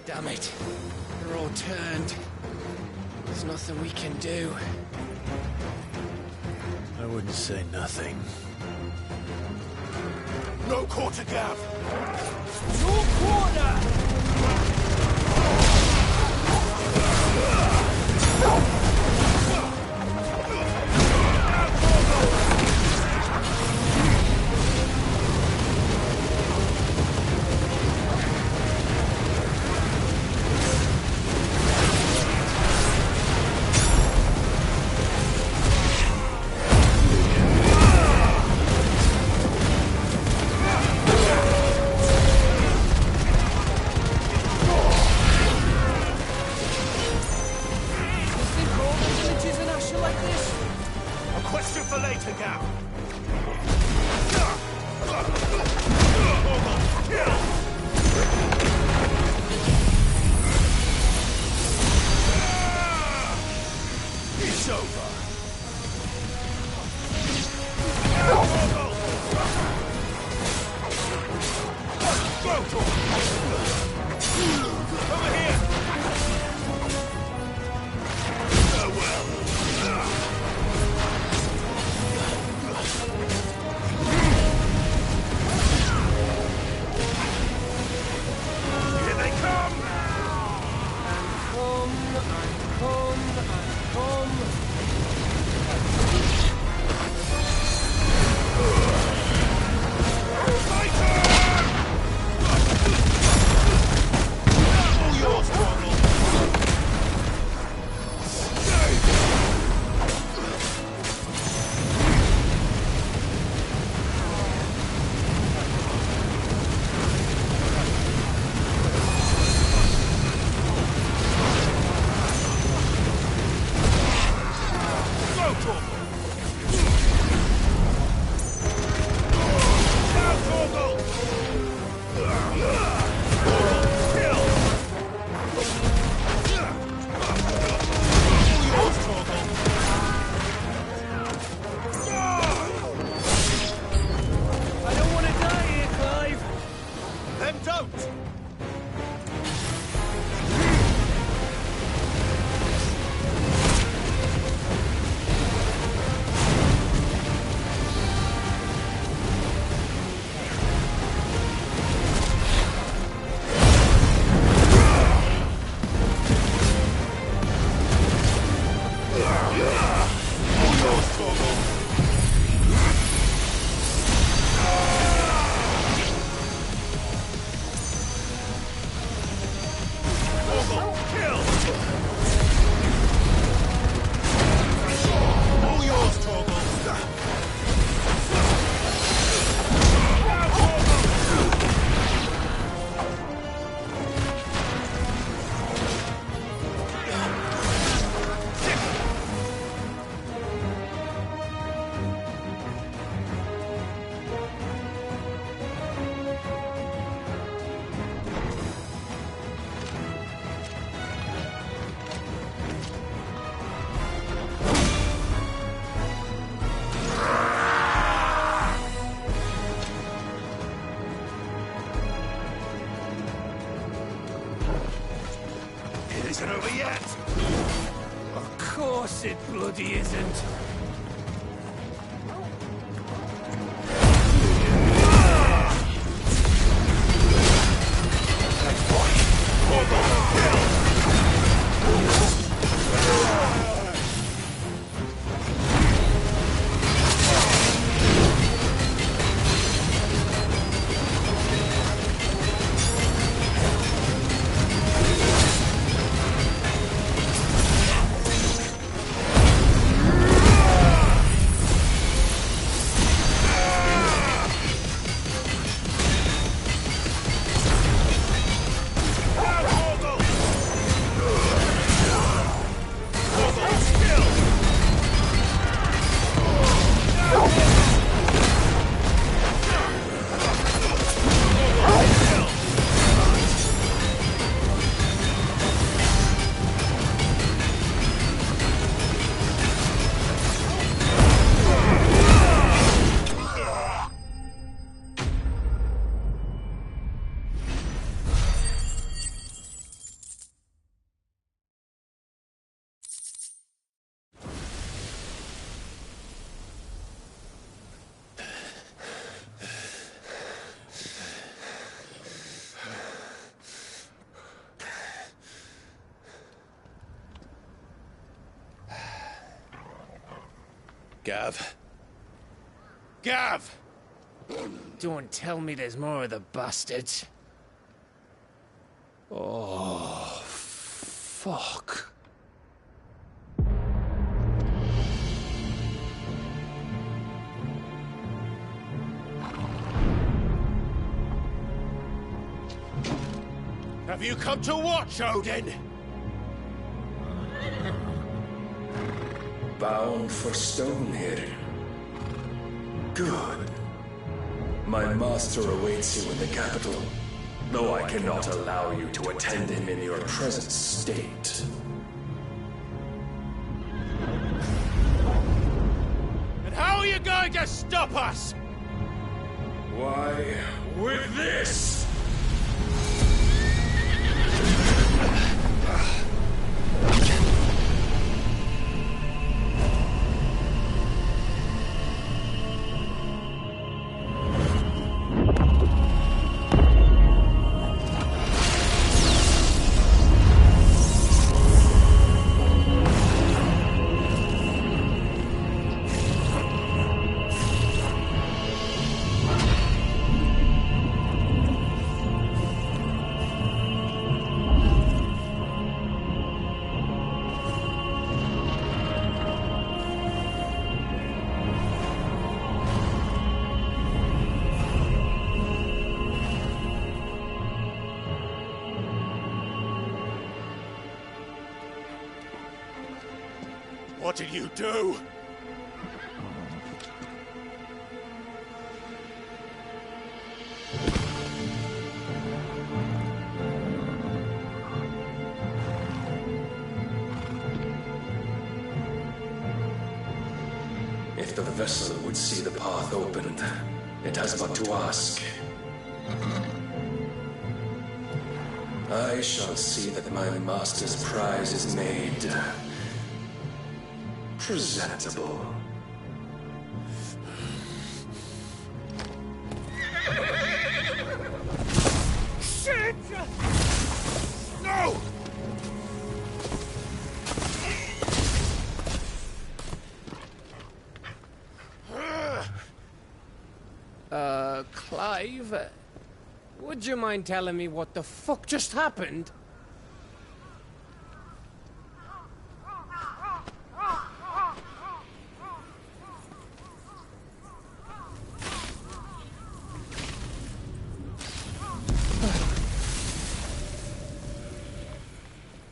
[SPEAKER 1] Damn it. They're all turned. There's nothing we can do.
[SPEAKER 8] I wouldn't say nothing.
[SPEAKER 2] No quarter gap! No quarter! It isn't over yet!
[SPEAKER 11] course it bloody isn't.
[SPEAKER 2] Gav. Gav!
[SPEAKER 1] Don't tell me there's more of the bastards.
[SPEAKER 2] Oh, fuck. Have you come to watch, Odin?
[SPEAKER 10] Bound for Stonehill. Good. My master awaits you in the capital, though I cannot allow you to attend him in your present state.
[SPEAKER 2] And how are you going to stop us?
[SPEAKER 10] Why, with this!
[SPEAKER 2] What did you do?
[SPEAKER 10] If the vessel would see the path opened, it has but to ask. I shall see that my master's prize is made presentable.
[SPEAKER 2] Shit! No!
[SPEAKER 1] Clive, would you mind telling me what the fuck just happened?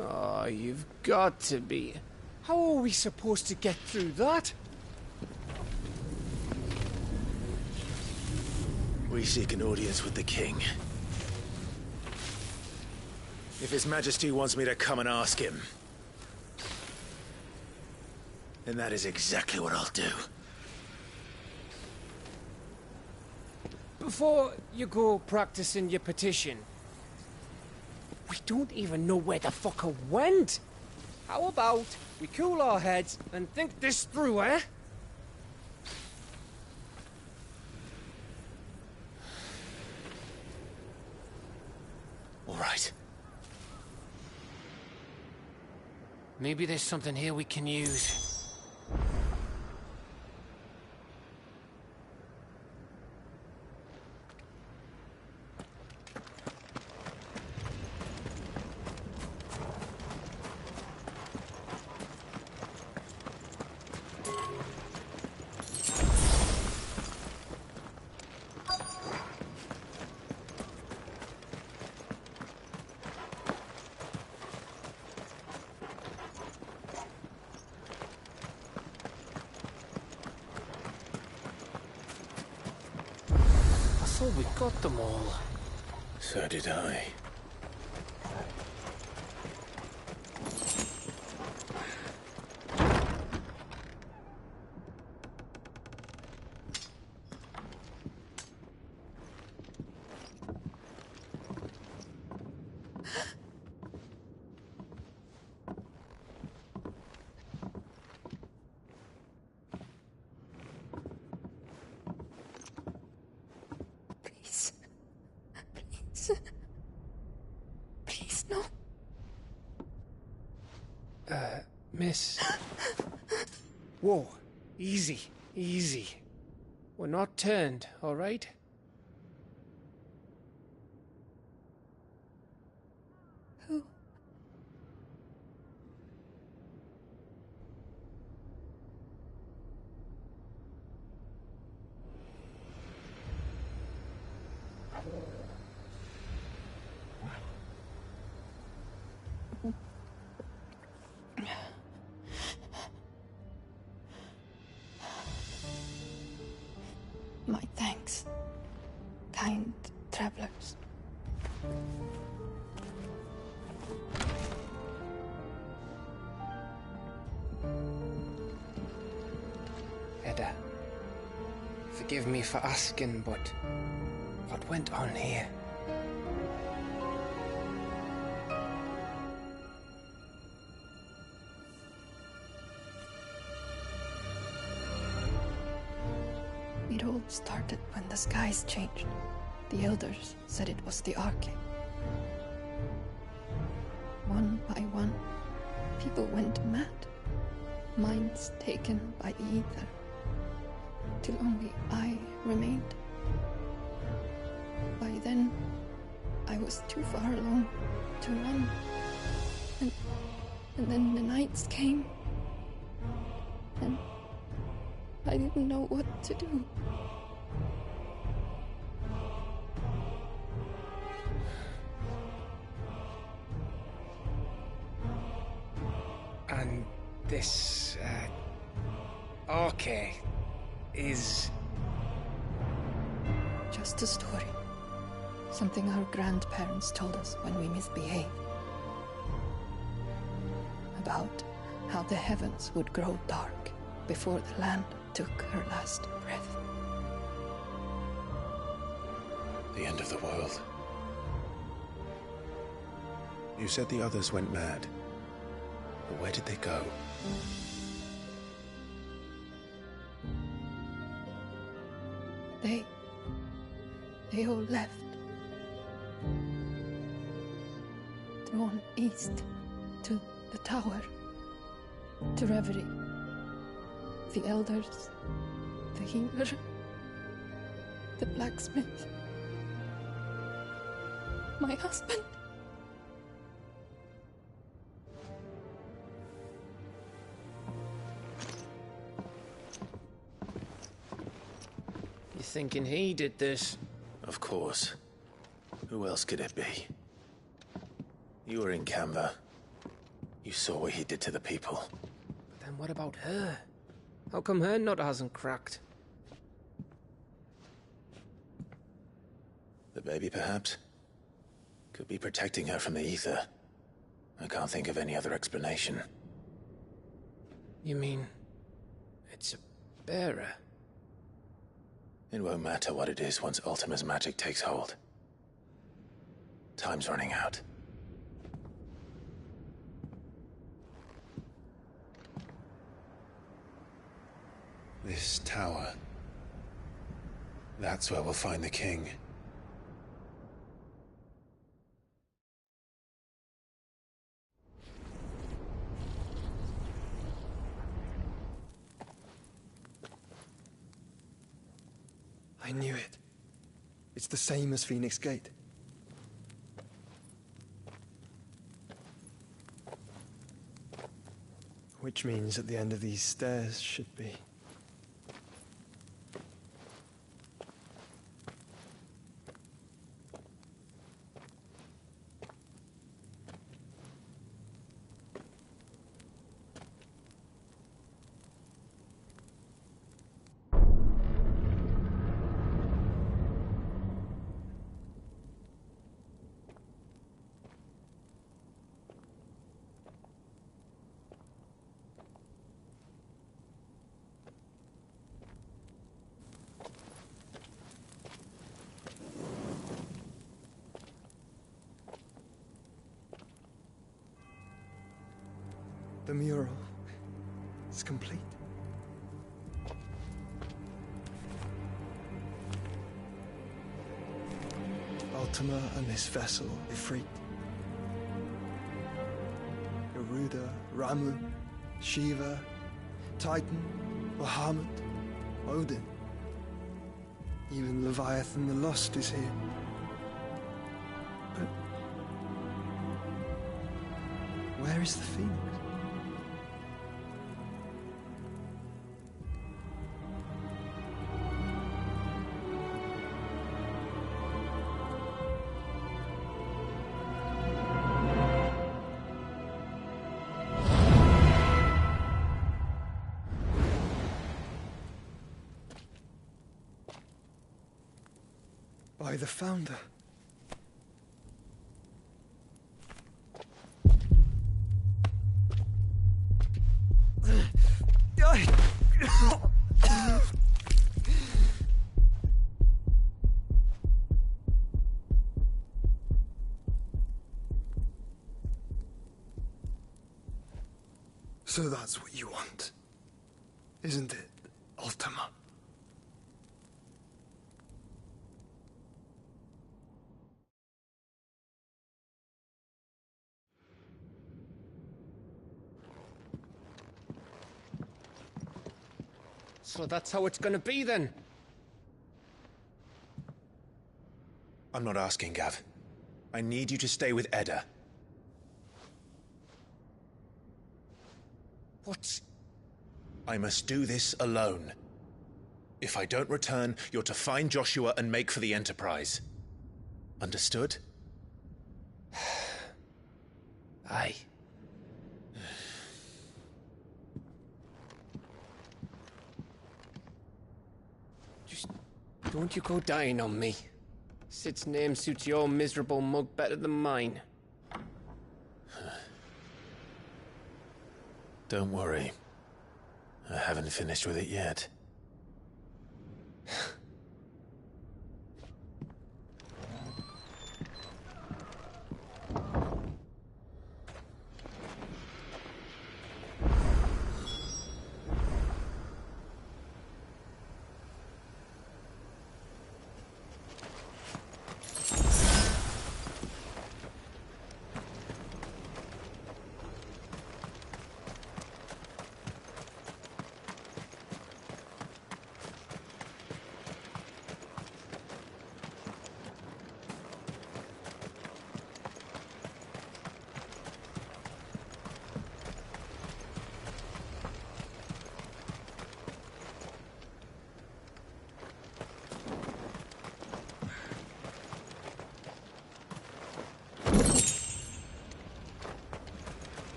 [SPEAKER 1] Oh, you've got to be. How are we supposed to get through that?
[SPEAKER 8] We seek an audience with the king. If His Majesty wants me to come and ask him, then that is exactly what I'll do.
[SPEAKER 1] Before you go practicing your petition, we don't even know where the fucker went. How about we cool our heads and think this through, eh?
[SPEAKER 13] All right.
[SPEAKER 1] Maybe there's something here we can use. I thought we got them all.
[SPEAKER 13] So did I.
[SPEAKER 6] Please, no.
[SPEAKER 1] Miss. Whoa. Easy, easy. We're not turned, all right?
[SPEAKER 6] Who? My thanks, kind travelers.
[SPEAKER 1] Edda, forgive me for asking, but what went on here?
[SPEAKER 6] It all started when the skies changed. The elders said it was the Arche. One by one, people went mad. Minds taken by the ether. Till only I remained. By then, I was too far along to run. And then the nights came. And I didn't know what to do.
[SPEAKER 1] And this, Arche is...
[SPEAKER 6] Just a story. Something our grandparents told us when we misbehaved. About how the heavens would grow dark before the land took her last breath.
[SPEAKER 13] The end of the world. You said the others went mad. But where did they go?
[SPEAKER 6] They all left. Drawn east to the tower, to reverie. The elders, the healer, the blacksmith, my husband.
[SPEAKER 1] You thinking he did this?
[SPEAKER 13] Of course. Who else could it be? You were in Canva. You saw what he did to the people.
[SPEAKER 1] But then what about her? How come her nut hasn't cracked?
[SPEAKER 13] The baby, perhaps? Could be protecting her from the ether. I can't think of any other explanation.
[SPEAKER 1] You mean... it's a bearer?
[SPEAKER 13] It won't matter what it is once Ultima's magic takes hold. Time's running out.
[SPEAKER 8] This tower. That's where we'll find the king.
[SPEAKER 18] I knew it. It's the same as Phoenix Gate. Which means at the end of these stairs should be... The mural is complete. Ultima and this vessel, Ifrit. Garuda, Ramu, Shiva, Titan, Bahamut, Odin. Even Leviathan the Lost is here. But where is the Phoenix? By the Founder. So that's what you want, isn't it, Ultima?
[SPEAKER 1] So that's how it's gonna be then?
[SPEAKER 8] I'm not asking, Gav. I need you to stay with Edda.
[SPEAKER 1] What?
[SPEAKER 8] I must do this alone. If I don't return, you're to find Joshua and make for the Enterprise. Understood?
[SPEAKER 1] Aye. Just don't you go dying on me. Sid's name suits your miserable mug better than mine.
[SPEAKER 8] Don't worry. I haven't finished with it yet.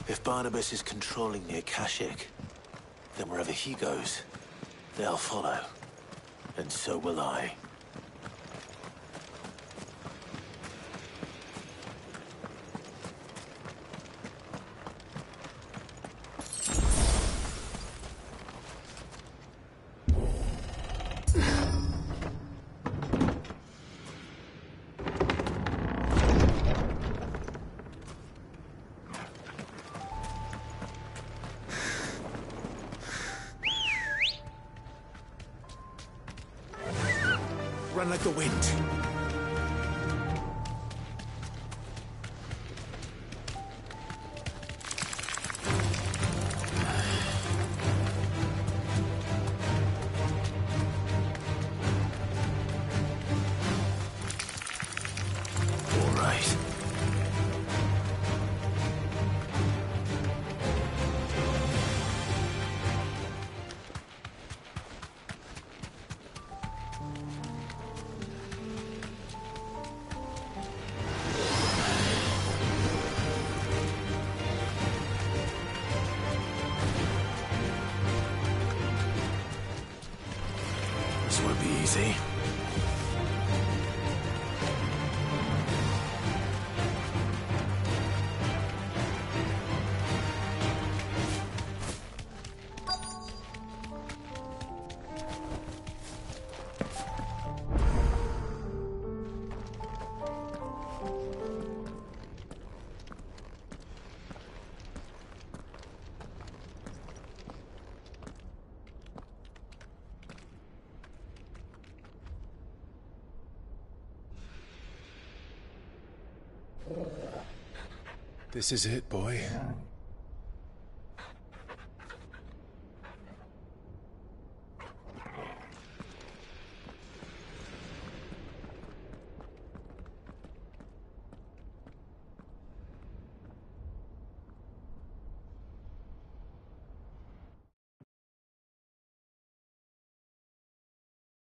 [SPEAKER 10] If Barnabas is controlling the Akashic, then wherever he goes, they'll follow. And so will I.
[SPEAKER 13] Run like the wind.
[SPEAKER 10] This won't be easy.
[SPEAKER 13] This is it, boy.